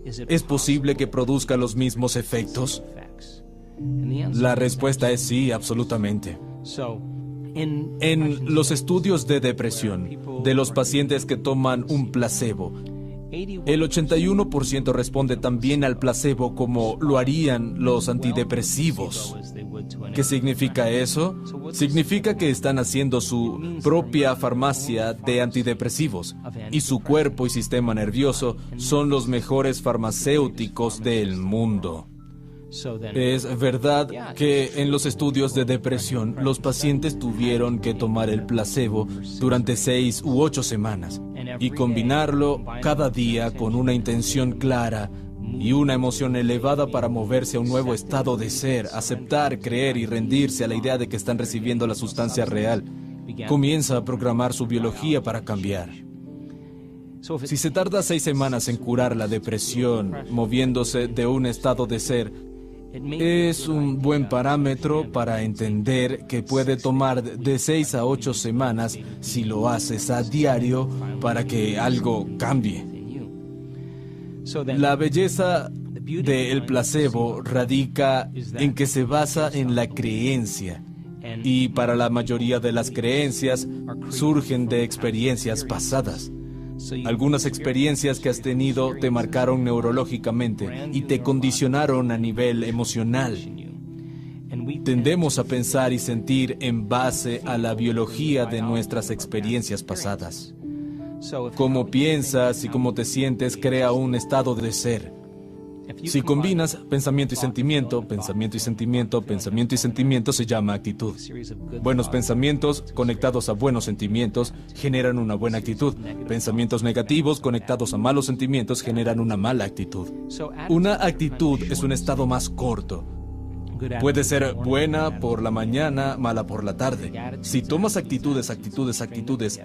¿Es posible que produzca los mismos efectos? La respuesta es sí, absolutamente. En los estudios de depresión de los pacientes que toman un placebo, el 81% responde también al placebo como lo harían los antidepresivos. ¿Qué significa eso? Significa que están haciendo su propia farmacia de antidepresivos y su cuerpo y sistema nervioso son los mejores farmacéuticos del mundo. Es verdad que en los estudios de depresión los pacientes tuvieron que tomar el placebo durante 6 u 8 semanas y combinarlo cada día con una intención clara y una emoción elevada para moverse a un nuevo estado de ser, aceptar, creer y rendirse a la idea de que están recibiendo la sustancia real. Comienza a programar su biología para cambiar. Si se tarda 6 semanas en curar la depresión, moviéndose de un estado de ser, es un buen parámetro para entender que puede tomar de 6 a 8 semanas si lo haces a diario para que algo cambie. La belleza del placebo radica en que se basa en la creencia y para la mayoría de las creencias surgen de experiencias pasadas. Algunas experiencias que has tenido te marcaron neurológicamente y te condicionaron a nivel emocional. Tendemos a pensar y sentir en base a la biología de nuestras experiencias pasadas. Cómo piensas y cómo te sientes crea un estado de ser. Si combinas pensamiento y sentimiento, pensamiento y sentimiento, pensamiento y sentimiento, se llama actitud. Buenos pensamientos conectados a buenos sentimientos generan una buena actitud. Pensamientos negativos conectados a malos sentimientos generan una mala actitud. Una actitud es un estado más corto. Puede ser buena por la mañana, mala por la tarde. Si tomas actitudes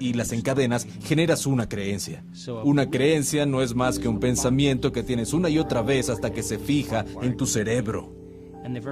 y las encadenas, generas una creencia. Una creencia no es más que un pensamiento que tienes una y otra vez hasta que se fija en tu cerebro.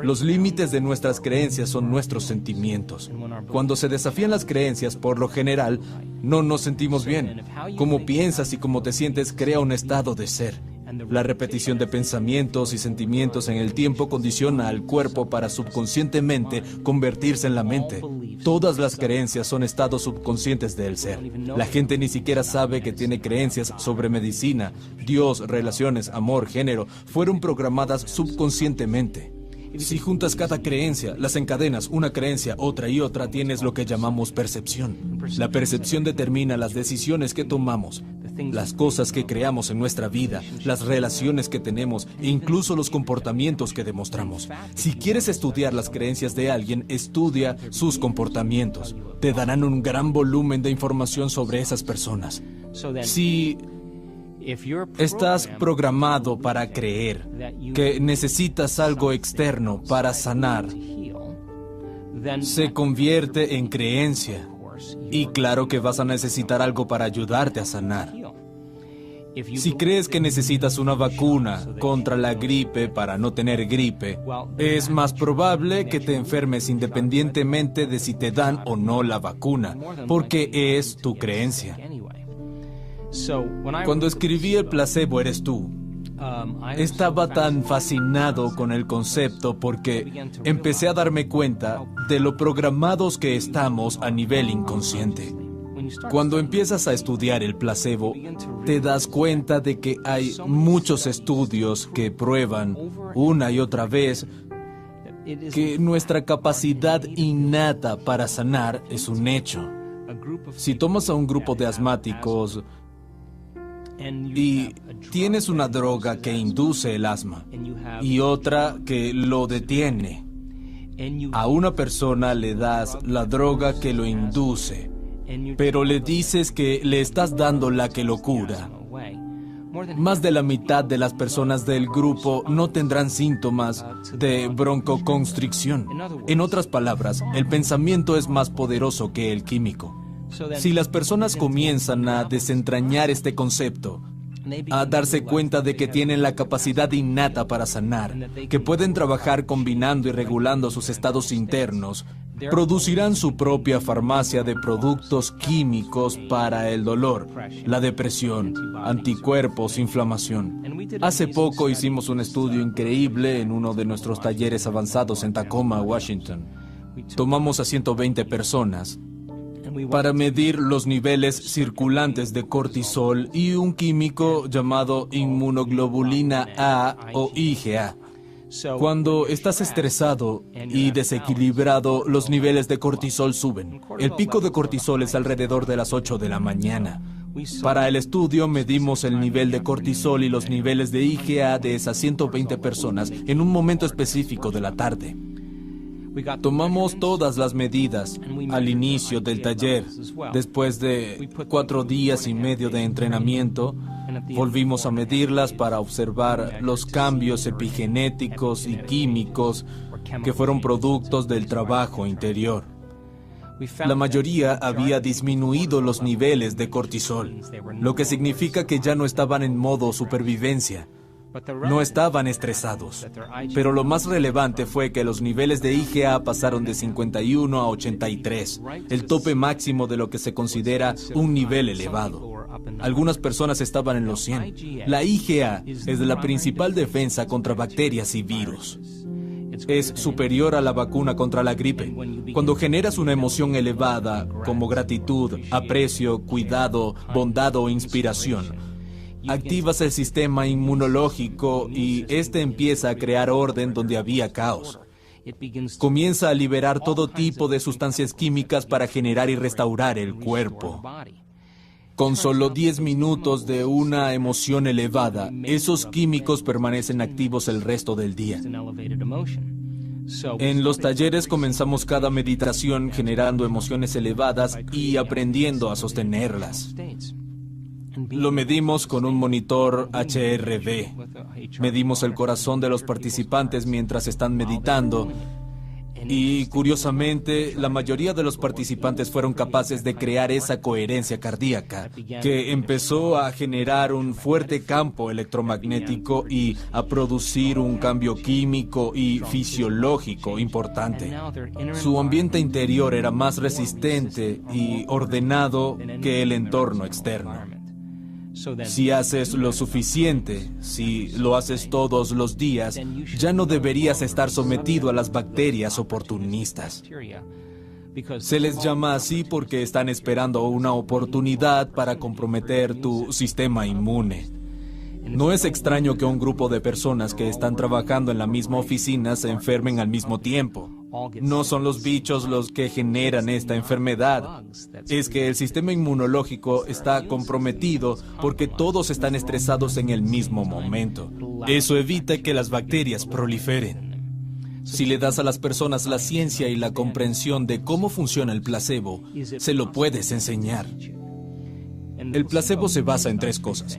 Los límites de nuestras creencias son nuestros sentimientos. Cuando se desafían las creencias, por lo general, no nos sentimos bien. Cómo piensas y cómo te sientes crea un estado de ser. La repetición de pensamientos y sentimientos en el tiempo condiciona al cuerpo para subconscientemente convertirse en la mente. Todas las creencias son estados subconscientes del ser. La gente ni siquiera sabe que tiene creencias sobre medicina, Dios, relaciones, amor, género. Fueron programadas subconscientemente. Si juntas cada creencia, las encadenas, una creencia, otra y otra, tienes lo que llamamos percepción. La percepción determina las decisiones que tomamos, las cosas que creamos en nuestra vida, las relaciones que tenemos e incluso los comportamientos que demostramos. Si quieres estudiar las creencias de alguien, estudia sus comportamientos. Te darán un gran volumen de información sobre esas personas. Si estás programado para creer que necesitas algo externo para sanar, se convierte en creencia. Y claro que vas a necesitar algo para ayudarte a sanar. Si crees que necesitas una vacuna contra la gripe para no tener gripe, es más probable que te enfermes independientemente de si te dan o no la vacuna, porque es tu creencia. Cuando escribí El placebo eres tú, estaba tan fascinado con el concepto porque empecé a darme cuenta de lo programados que estamos a nivel inconsciente. Cuando empiezas a estudiar el placebo, te das cuenta de que hay muchos estudios que prueban una y otra vez que nuestra capacidad innata para sanar es un hecho. Si tomas a un grupo de asmáticos y tienes una droga que induce el asma y otra que lo detiene, a una persona le das la droga que lo induce, pero le dices que le estás dando la que lo cura. Más de la mitad de las personas del grupo no tendrán síntomas de broncoconstricción. En otras palabras, el pensamiento es más poderoso que el químico. Si las personas comienzan a desentrañar este concepto, a darse cuenta de que tienen la capacidad innata para sanar, que pueden trabajar combinando y regulando sus estados internos, producirán su propia farmacia de productos químicos para el dolor, la depresión, anticuerpos, inflamación. Hace poco hicimos un estudio increíble en uno de nuestros talleres avanzados en Tacoma, Washington. Tomamos a 120 personas para medir los niveles circulantes de cortisol y un químico llamado inmunoglobulina A o IgA. Cuando estás estresado y desequilibrado, los niveles de cortisol suben. El pico de cortisol es alrededor de las 8 de la mañana. Para el estudio medimos el nivel de cortisol y los niveles de IgA de esas 120 personas en un momento específico de la tarde. Tomamos todas las medidas al inicio del taller. Después de 4 días y medio de entrenamiento, volvimos a medirlas para observar los cambios epigenéticos y químicos que fueron productos del trabajo interior. La mayoría había disminuido los niveles de cortisol, lo que significa que ya no estaban en modo supervivencia. No estaban estresados, pero lo más relevante fue que los niveles de IgA pasaron de 51 a 83, el tope máximo de lo que se considera un nivel elevado. Algunas personas estaban en los 100. La IgA es la principal defensa contra bacterias y virus. Es superior a la vacuna contra la gripe. Cuando generas una emoción elevada, como gratitud, aprecio, cuidado, bondad o inspiración, activas el sistema inmunológico y este empieza a crear orden donde había caos. Comienza a liberar todo tipo de sustancias químicas para generar y restaurar el cuerpo. Con solo 10 minutos de una emoción elevada, esos químicos permanecen activos el resto del día. En los talleres comenzamos cada meditación generando emociones elevadas y aprendiendo a sostenerlas. Lo medimos con un monitor HRV. Medimos el corazón de los participantes mientras están meditando. Y, curiosamente, la mayoría de los participantes fueron capaces de crear esa coherencia cardíaca, que empezó a generar un fuerte campo electromagnético y a producir un cambio químico y fisiológico importante. Su ambiente interior era más resistente y ordenado que el entorno externo. Si haces lo suficiente, si lo haces todos los días, ya no deberías estar sometido a las bacterias oportunistas. Se les llama así porque están esperando una oportunidad para comprometer tu sistema inmune. No es extraño que un grupo de personas que están trabajando en la misma oficina se enfermen al mismo tiempo. No son los bichos los que generan esta enfermedad. Es que el sistema inmunológico está comprometido porque todos están estresados en el mismo momento. Eso evita que las bacterias proliferen. Si le das a las personas la ciencia y la comprensión de cómo funciona el placebo, se lo puedes enseñar. El placebo se basa en 3 cosas.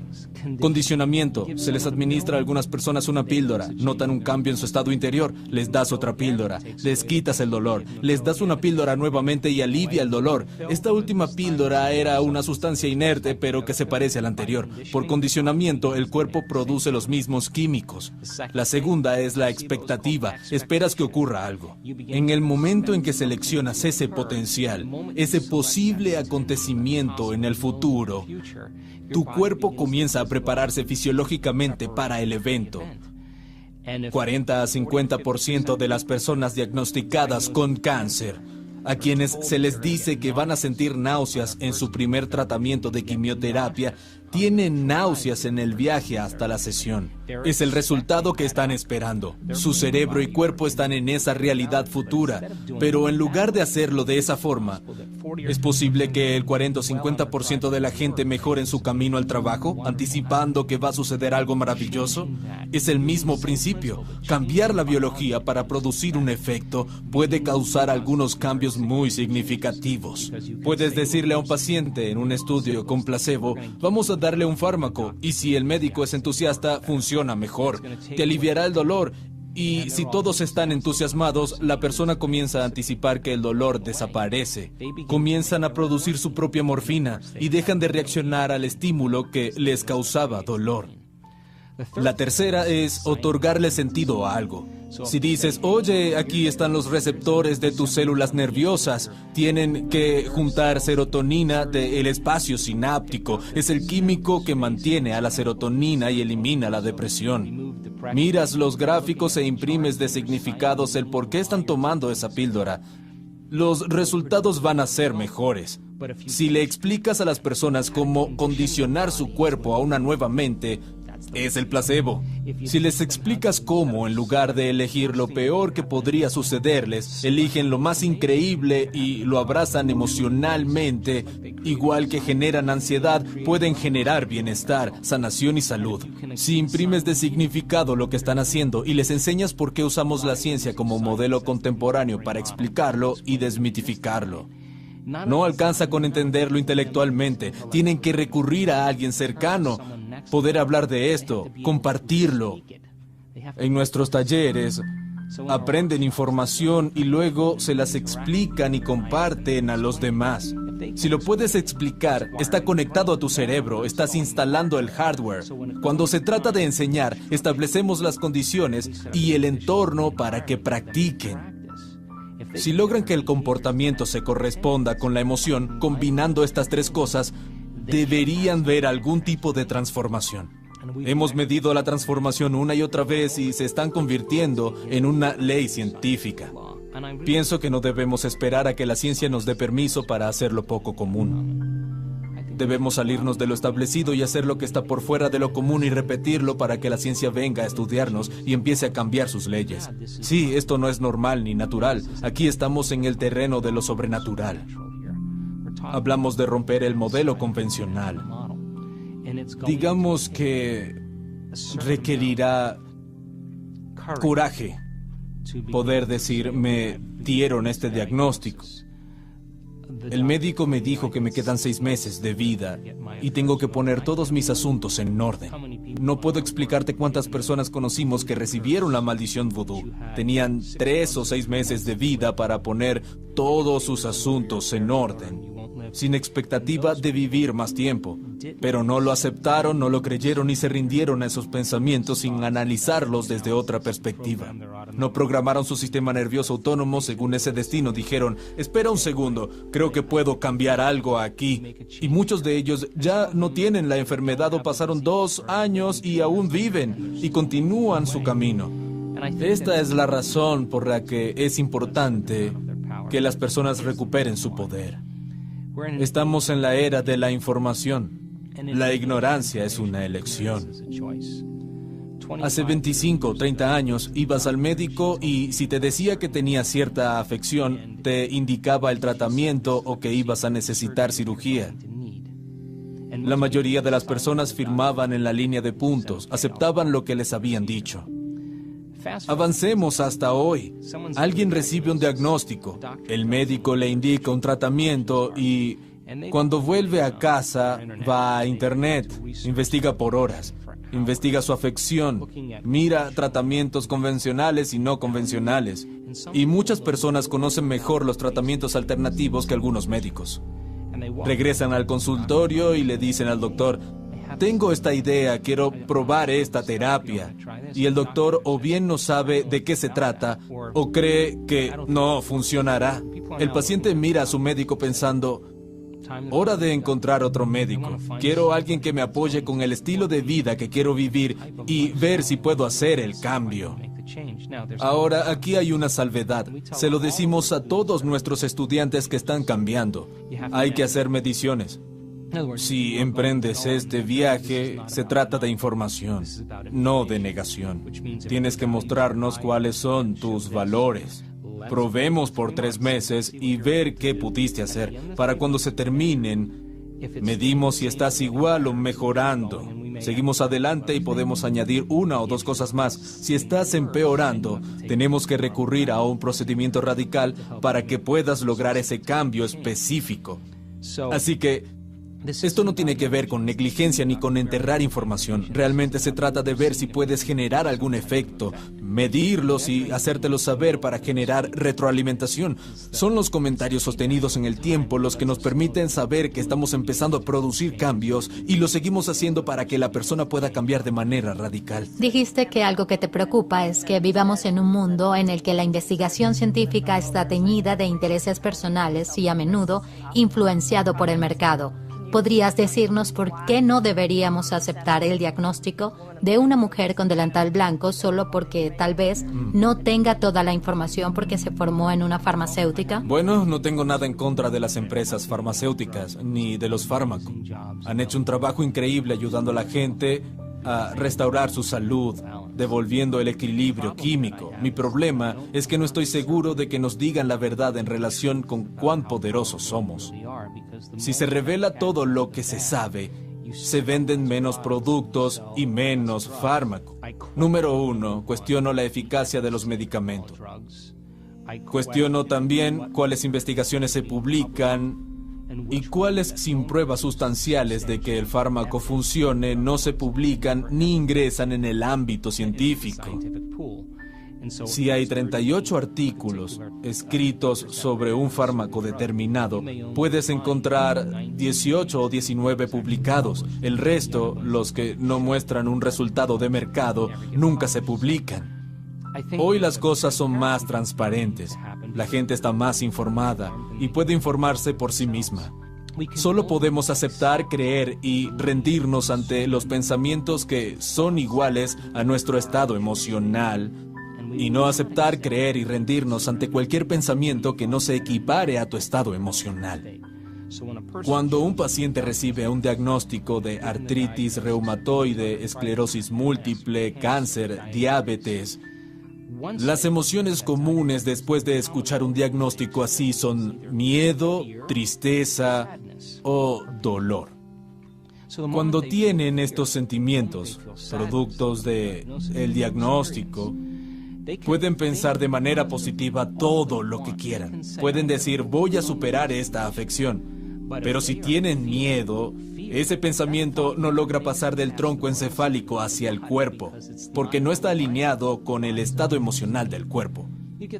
Condicionamiento. Se les administra a algunas personas una píldora. Notan un cambio en su estado interior. Les das otra píldora. Les quitas el dolor. Les das una píldora nuevamente y alivia el dolor. Esta última píldora era una sustancia inerte, pero que se parece a la anterior. Por condicionamiento, el cuerpo produce los mismos químicos. La segunda es la expectativa. Esperas que ocurra algo. En el momento en que seleccionas ese potencial, ese posible acontecimiento en el futuro, tu cuerpo comienza a prepararse fisiológicamente para el evento. 40 a 50% de las personas diagnosticadas con cáncer A quienes se les dice que van a sentir náuseas en su primer tratamiento de quimioterapia, tienen náuseas en el viaje hasta la sesión. Es el resultado que están esperando. Su cerebro y cuerpo están en esa realidad futura, pero en lugar de hacerlo de esa forma, ¿es posible que el 40 o 50% de la gente mejore en su camino al trabajo, anticipando que va a suceder algo maravilloso? Es el mismo principio. Cambiar la biología para producir un efecto puede causar algunos cambios muy significativos. Puedes decirle a un paciente en un estudio con placebo, vamos a darle un fármaco, y si el médico es entusiasta, funciona mejor. Te aliviará el dolor. Y si todos están entusiasmados, la persona comienza a anticipar que el dolor desaparece. Comienzan a producir su propia morfina y dejan de reaccionar al estímulo que les causaba dolor. La tercera es otorgarle sentido a algo. Si dices, oye, aquí están los receptores de tus células nerviosas, tienen que juntar serotonina del espacio sináptico. Es el químico que mantiene a la serotonina y elimina la depresión. Miras los gráficos e imprimes de significados el por qué están tomando esa píldora. Los resultados van a ser mejores. Si le explicas a las personas cómo condicionar su cuerpo a una nueva mente, es el placebo. Si les explicas cómo, en lugar de elegir lo peor que podría sucederles, eligen lo más increíble y lo abrazan emocionalmente, igual que generan ansiedad, pueden generar bienestar, sanación y salud. Si imprimes de significado lo que están haciendo y les enseñas por qué usamos la ciencia como modelo contemporáneo para explicarlo y desmitificarlo. No alcanza con entenderlo intelectualmente, tienen que recurrir a alguien cercano, poder hablar de esto, compartirlo. En nuestros talleres aprenden información y luego se las explican y comparten a los demás. Si lo puedes explicar, está conectado a tu cerebro, estás instalando el hardware. Cuando se trata de enseñar, establecemos las condiciones y el entorno para que practiquen. Si logran que el comportamiento se corresponda con la emoción, combinando estas tres cosas, deberían ver algún tipo de transformación. Hemos medido la transformación una y otra vez y se están convirtiendo en una ley científica. Pienso que no debemos esperar a que la ciencia nos dé permiso para hacer lo poco común. Debemos salirnos de lo establecido y hacer lo que está por fuera de lo común y repetirlo para que la ciencia venga a estudiarnos y empiece a cambiar sus leyes. Sí, esto no es normal ni natural. Aquí estamos en el terreno de lo sobrenatural. Hablamos de romper el modelo convencional. Digamos que requerirá coraje poder decir, me dieron este diagnóstico. El médico me dijo que me quedan 6 meses de vida y tengo que poner todos mis asuntos en orden. No puedo explicarte cuántas personas conocimos que recibieron la maldición vudú. Tenían 3 o 6 meses de vida para poner todos sus asuntos en orden, sin expectativa de vivir más tiempo. Pero no lo aceptaron, no lo creyeron y se rindieron a esos pensamientos sin analizarlos desde otra perspectiva. No programaron su sistema nervioso autónomo según ese destino. Dijeron, espera un segundo, creo que puedo cambiar algo aquí. Y muchos de ellos ya no tienen la enfermedad o pasaron 2 años y aún viven y continúan su camino. Esta es la razón por la que es importante que las personas recuperen su poder. Estamos en la era de la información. La ignorancia es una elección. Hace 25 o 30 años ibas al médico y si te decía que tenías cierta afección, te indicaba el tratamiento o que ibas a necesitar cirugía. La mayoría de las personas firmaban en la línea de puntos, aceptaban lo que les habían dicho. Avancemos hasta hoy. Alguien recibe un diagnóstico, el médico le indica un tratamiento y cuando vuelve a casa va a internet, investiga por horas, investiga su afección, mira tratamientos convencionales y no convencionales. Y muchas personas conocen mejor los tratamientos alternativos que algunos médicos. Regresan al consultorio y le dicen al doctor, tengo esta idea, quiero probar esta terapia. Y el doctor o bien no sabe de qué se trata o cree que no funcionará. El paciente mira a su médico pensando, hora de encontrar otro médico. Quiero a alguien que me apoye con el estilo de vida que quiero vivir y ver si puedo hacer el cambio. Ahora, aquí hay una salvedad. Se lo decimos a todos nuestros estudiantes que están cambiando. Hay que hacer mediciones. Si emprendes este viaje, se trata de información, no de negación. Tienes que mostrarnos cuáles son tus valores. Probemos por 3 meses y ver qué pudiste hacer. Para cuando se terminen, medimos si estás igual o mejorando. Seguimos adelante y podemos añadir 1 o 2 cosas más. Si estás empeorando, tenemos que recurrir a un procedimiento radical para que puedas lograr ese cambio específico. Así que esto no tiene que ver con negligencia ni con enterrar información. Realmente se trata de ver si puedes generar algún efecto, medirlos y hacértelo saber para generar retroalimentación. Son los comentarios sostenidos en el tiempo los que nos permiten saber que estamos empezando a producir cambios y lo seguimos haciendo para que la persona pueda cambiar de manera radical. Dijiste que algo que te preocupa es que vivamos en un mundo en el que la investigación científica está teñida de intereses personales y a menudo influenciado por el mercado. ¿Podrías decirnos por qué no deberíamos aceptar el diagnóstico de una mujer con delantal blanco solo porque tal vez no tenga toda la información porque se formó en una farmacéutica? Bueno, no tengo nada en contra de las empresas farmacéuticas ni de los fármacos. Han hecho un trabajo increíble ayudando a la gente a restaurar su salud, devolviendo el equilibrio químico. Mi problema es que no estoy seguro de que nos digan la verdad en relación con cuán poderosos somos. Si se revela todo lo que se sabe, se venden menos productos y menos fármaco. Número 1, cuestiono la eficacia de los medicamentos. Cuestiono también cuáles investigaciones se publican y cuáles sin pruebas sustanciales de que el fármaco funcione no se publican ni ingresan en el ámbito científico. Si hay 38 artículos escritos sobre un fármaco determinado, puedes encontrar 18 o 19 publicados. El resto, los que no muestran un resultado de mercado, nunca se publican. Hoy las cosas son más transparentes. La gente está más informada y puede informarse por sí misma. Solo podemos aceptar, creer y rendirnos ante los pensamientos que son iguales a nuestro estado emocional y no aceptar, creer y rendirnos ante cualquier pensamiento que no se equipare a tu estado emocional. Cuando un paciente recibe un diagnóstico de artritis reumatoide, esclerosis múltiple, cáncer, diabetes, las emociones comunes después de escuchar un diagnóstico así son miedo, tristeza o dolor. Cuando tienen estos sentimientos, productos del diagnóstico, pueden pensar de manera positiva todo lo que quieran. Pueden decir, voy a superar esta afección. Pero si tienen miedo, ese pensamiento no logra pasar del tronco encefálico hacia el cuerpo, porque no está alineado con el estado emocional del cuerpo.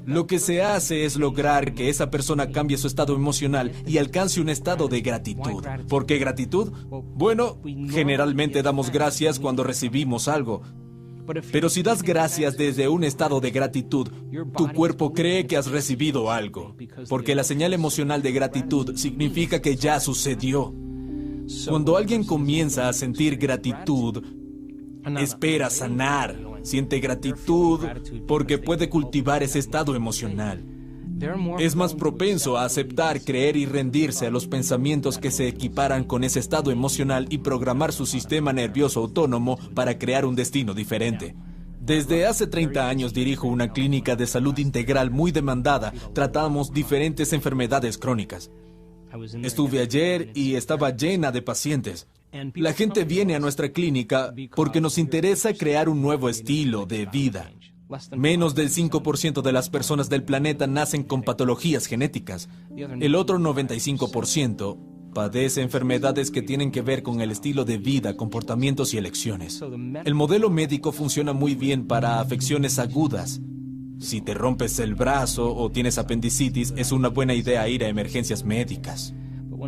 Lo que se hace es lograr que esa persona cambie su estado emocional y alcance un estado de gratitud. ¿Por qué gratitud? Bueno, generalmente damos gracias cuando recibimos algo. Pero si das gracias desde un estado de gratitud, tu cuerpo cree que has recibido algo, porque la señal emocional de gratitud significa que ya sucedió. Cuando alguien comienza a sentir gratitud, espera sanar, siente gratitud porque puede cultivar ese estado emocional. Es más propenso a aceptar, creer y rendirse a los pensamientos que se equiparan con ese estado emocional y programar su sistema nervioso autónomo para crear un destino diferente. Desde hace 30 años dirijo una clínica de salud integral muy demandada. Tratamos diferentes enfermedades crónicas. Estuve ayer y estaba llena de pacientes. La gente viene a nuestra clínica porque nos interesa crear un nuevo estilo de vida. Menos del 5% de las personas del planeta nacen con patologías genéticas. El otro 95% padece enfermedades que tienen que ver con el estilo de vida, comportamientos y elecciones. El modelo médico funciona muy bien para afecciones agudas. Si te rompes el brazo o tienes apendicitis, es una buena idea ir a emergencias médicas.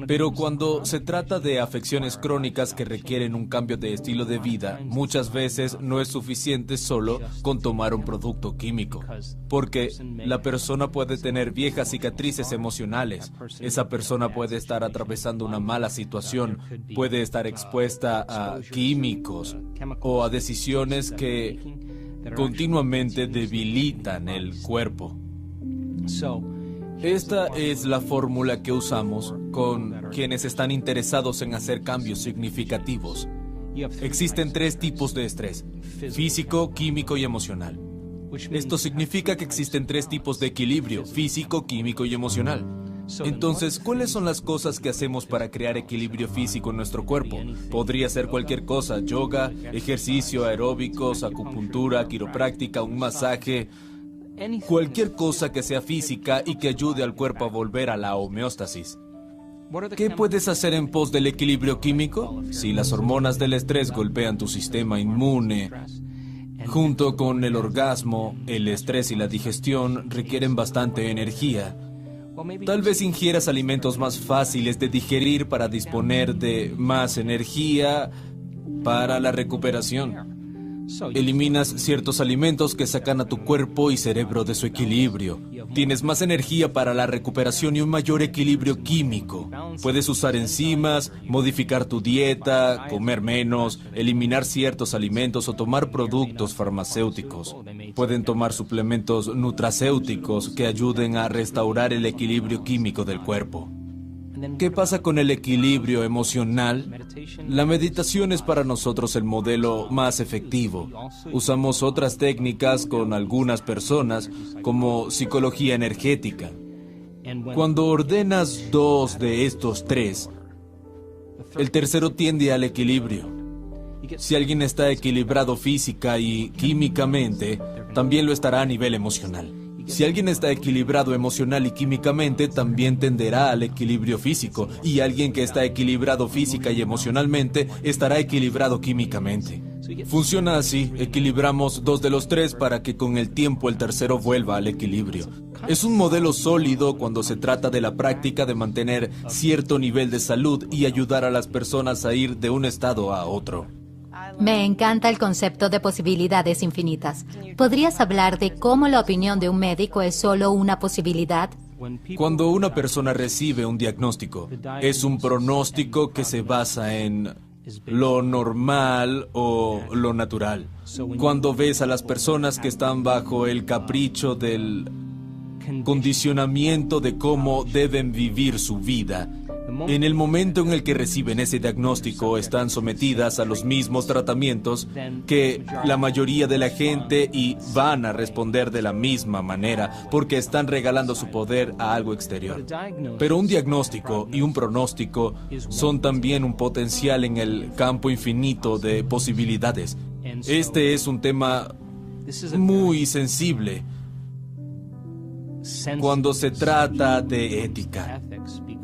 Pero cuando se trata de afecciones crónicas que requieren un cambio de estilo de vida, muchas veces no es suficiente solo con tomar un producto químico, porque la persona puede tener viejas cicatrices emocionales. Esa persona puede estar atravesando una mala situación, puede estar expuesta a químicos o a decisiones que continuamente debilitan el cuerpo. Esta es la fórmula que usamos con quienes están interesados en hacer cambios significativos. Existen 3 tipos de estrés: físico, químico y emocional. Esto significa que existen 3 tipos de equilibrio: físico, químico y emocional. Entonces, ¿cuáles son las cosas que hacemos para crear equilibrio físico en nuestro cuerpo? Podría ser cualquier cosa: yoga, ejercicio, aeróbicos, acupuntura, quiropráctica, un masaje, cualquier cosa que sea física y que ayude al cuerpo a volver a la homeostasis. ¿Qué puedes hacer en pos del equilibrio químico? Si las hormonas del estrés golpean tu sistema inmune, junto con el orgasmo, el estrés y la digestión requieren bastante energía. Tal vez ingieras alimentos más fáciles de digerir para disponer de más energía para la recuperación. Eliminas ciertos alimentos que sacan a tu cuerpo y cerebro de su equilibrio. Tienes más energía para la recuperación y un mayor equilibrio químico. Puedes usar enzimas, modificar tu dieta, comer menos, eliminar ciertos alimentos o tomar productos farmacéuticos. Pueden tomar suplementos nutracéuticos que ayuden a restaurar el equilibrio químico del cuerpo. ¿Qué pasa con el equilibrio emocional? La meditación es para nosotros el modelo más efectivo. Usamos otras técnicas con algunas personas, como psicología energética. Cuando ordenas 2 de estos 3, el tercero tiende al equilibrio. Si alguien está equilibrado física y químicamente, también lo estará a nivel emocional. Si alguien está equilibrado emocional y químicamente, también tenderá al equilibrio físico. Y alguien que está equilibrado física y emocionalmente, estará equilibrado químicamente. Funciona así: equilibramos 2 de los 3 para que con el tiempo el tercero vuelva al equilibrio. Es un modelo sólido cuando se trata de la práctica de mantener cierto nivel de salud y ayudar a las personas a ir de un estado a otro. Me encanta el concepto de posibilidades infinitas. ¿Podrías hablar de cómo la opinión de un médico es solo una posibilidad? Cuando una persona recibe un diagnóstico, es un pronóstico que se basa en lo normal o lo natural. Cuando ves a las personas que están bajo el capricho del condicionamiento de cómo deben vivir su vida, en el momento en el que reciben ese diagnóstico, están sometidas a los mismos tratamientos que la mayoría de la gente y van a responder de la misma manera porque están regalando su poder a algo exterior. Pero un diagnóstico y un pronóstico son también un potencial en el campo infinito de posibilidades. Este es un tema muy sensible cuando se trata de ética.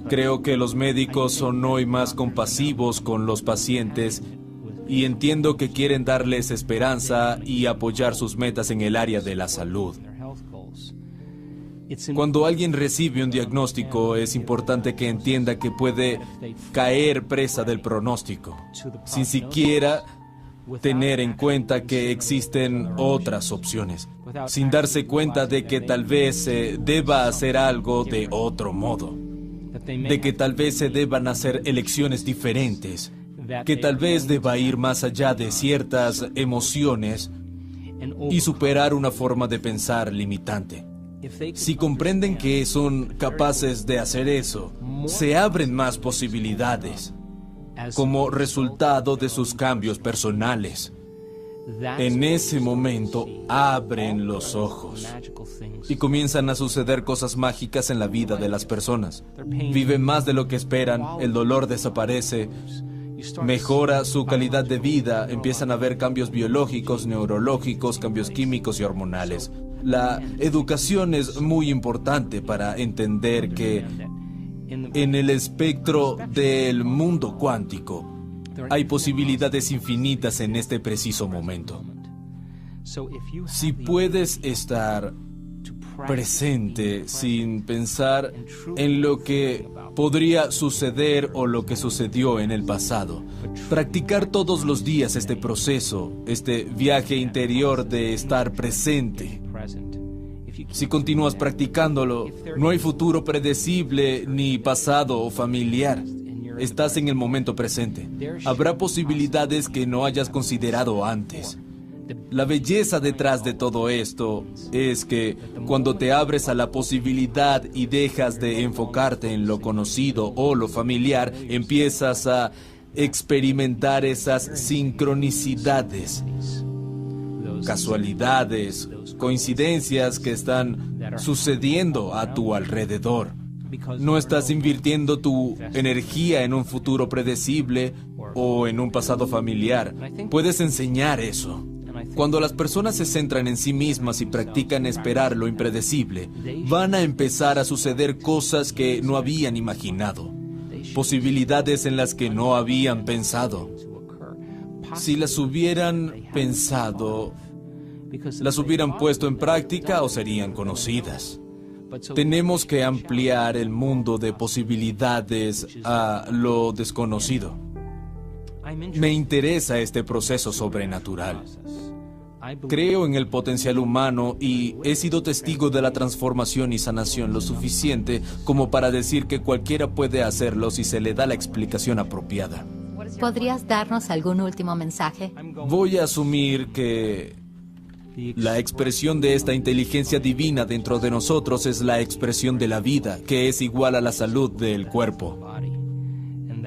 Creo que los médicos son hoy más compasivos con los pacientes y entiendo que quieren darles esperanza y apoyar sus metas en el área de la salud. Cuando alguien recibe un diagnóstico, es importante que entienda que puede caer presa del pronóstico, sin siquiera tener en cuenta que existen otras opciones, sin darse cuenta de que tal vez se deba hacer algo de otro modo, de que tal vez se deban hacer elecciones diferentes, que tal vez deba ir más allá de ciertas emociones y superar una forma de pensar limitante. Si comprenden que son capaces de hacer eso, se abren más posibilidades como resultado de sus cambios personales. En ese momento abren los ojos y comienzan a suceder cosas mágicas en la vida de las personas. Viven más de lo que esperan, el dolor desaparece, mejora su calidad de vida, empiezan a haber cambios biológicos, neurológicos, cambios químicos y hormonales. La educación es muy importante para entender que en el espectro del mundo cuántico hay posibilidades infinitas en este preciso momento. Si puedes estar presente sin pensar en lo que podría suceder o lo que sucedió en el pasado, practicar todos los días este proceso, este viaje interior de estar presente. Si continúas practicándolo, no hay futuro predecible ni pasado o familiar. Estás en el momento presente. Habrá posibilidades que no hayas considerado antes. La belleza detrás de todo esto es que cuando te abres a la posibilidad y dejas de enfocarte en lo conocido o lo familiar, empiezas a experimentar esas sincronicidades, casualidades, coincidencias que están sucediendo a tu alrededor. No estás invirtiendo tu energía en un futuro predecible o en un pasado familiar. Puedes enseñar eso. Cuando las personas se centran en sí mismas y practican esperar lo impredecible, van a empezar a suceder cosas que no habían imaginado, posibilidades en las que no habían pensado. Si las hubieran pensado, las hubieran puesto en práctica o serían conocidas. Tenemos que ampliar el mundo de posibilidades a lo desconocido. Me interesa este proceso sobrenatural. Creo en el potencial humano y he sido testigo de la transformación y sanación lo suficiente como para decir que cualquiera puede hacerlo si se le da la explicación apropiada. ¿Podrías darnos algún último mensaje? Voy a asumir que la expresión de esta inteligencia divina dentro de nosotros es la expresión de la vida, que es igual a la salud del cuerpo.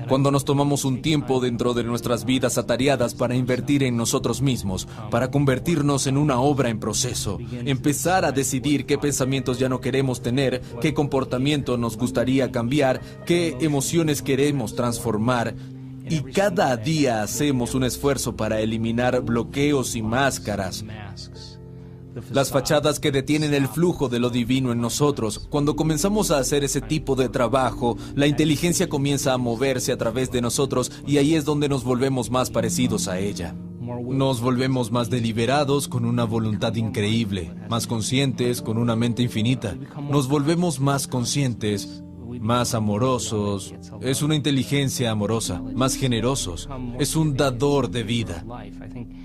Cuando nos tomamos un tiempo dentro de nuestras vidas atareadas para invertir en nosotros mismos, para convertirnos en una obra en proceso, empezar a decidir qué pensamientos ya no queremos tener, qué comportamiento nos gustaría cambiar, qué emociones queremos transformar, y cada día hacemos un esfuerzo para eliminar bloqueos y máscaras, las fachadas que detienen el flujo de lo divino en nosotros. Cuando comenzamos a hacer ese tipo de trabajo, la inteligencia comienza a moverse a través de nosotros y ahí es donde nos volvemos más parecidos a ella. Nos volvemos más deliberados, con una voluntad increíble, más conscientes, con una mente infinita. Nos volvemos más conscientes, más amorosos. Es una inteligencia amorosa, más generosos. Es un dador de vida.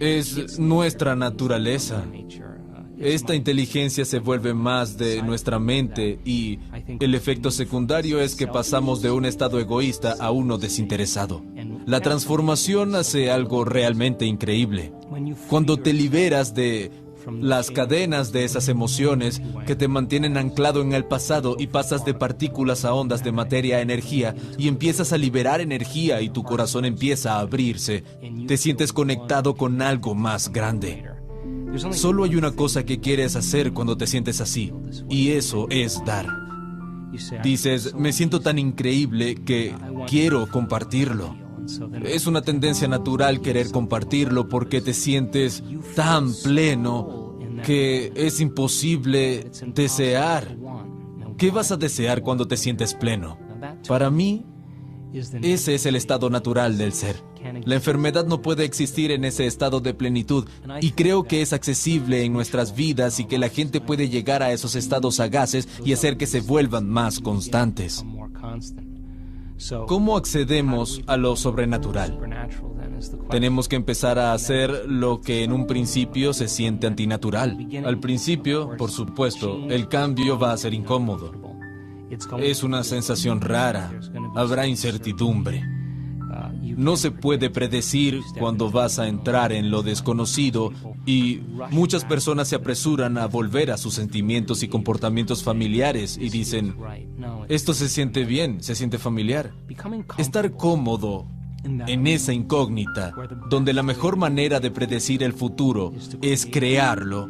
Es nuestra naturaleza. Esta inteligencia se vuelve más de nuestra mente y el efecto secundario es que pasamos de un estado egoísta a uno desinteresado. La transformación hace algo realmente increíble. Cuando te liberas de las cadenas de esas emociones que te mantienen anclado en el pasado y pasas de partículas a ondas de materia a energía y empiezas a liberar energía y tu corazón empieza a abrirse, te sientes conectado con algo más grande. Solo hay una cosa que quieres hacer cuando te sientes así, y eso es dar. Dices, me siento tan increíble que quiero compartirlo. Es una tendencia natural querer compartirlo porque te sientes tan pleno que es imposible desear. ¿Qué vas a desear cuando te sientes pleno? Para mí, ese es el estado natural del ser. La enfermedad no puede existir en ese estado de plenitud y creo que es accesible en nuestras vidas y que la gente puede llegar a esos estados sagaces y hacer que se vuelvan más constantes. ¿Cómo accedemos a lo sobrenatural? Tenemos que empezar a hacer lo que en un principio se siente antinatural. Al principio, por supuesto, el cambio va a ser incómodo. Es una sensación rara. Habrá incertidumbre. No se puede predecir cuándo vas a entrar en lo desconocido y muchas personas se apresuran a volver a sus sentimientos y comportamientos familiares y dicen, esto se siente bien, se siente familiar. Estar cómodo en esa incógnita, donde la mejor manera de predecir el futuro es crearlo,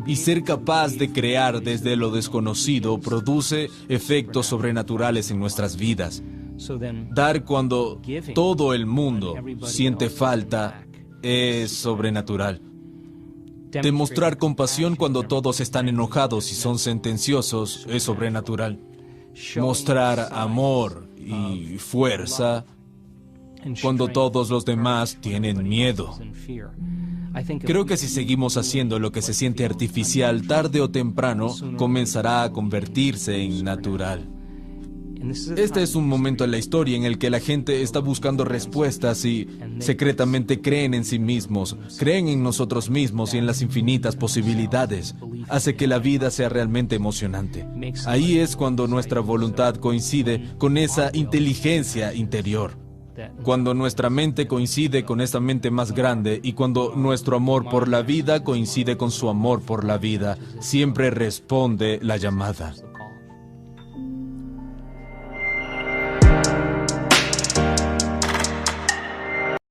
y ser capaz de crear desde lo desconocido produce efectos sobrenaturales en nuestras vidas. Dar cuando todo el mundo siente falta es sobrenatural. Demostrar compasión cuando todos están enojados y son sentenciosos es sobrenatural. Mostrar amor y fuerza cuando todos los demás tienen miedo. Creo que si seguimos haciendo lo que se siente artificial, tarde o temprano comenzará a convertirse en natural. Este es un momento en la historia en el que la gente está buscando respuestas y secretamente creen en sí mismos, creen en nosotros mismos y en las infinitas posibilidades. Hace que la vida sea realmente emocionante. Ahí es cuando nuestra voluntad coincide con esa inteligencia interior. Cuando nuestra mente coincide con esa mente más grande y cuando nuestro amor por la vida coincide con su amor por la vida, siempre responde la llamada.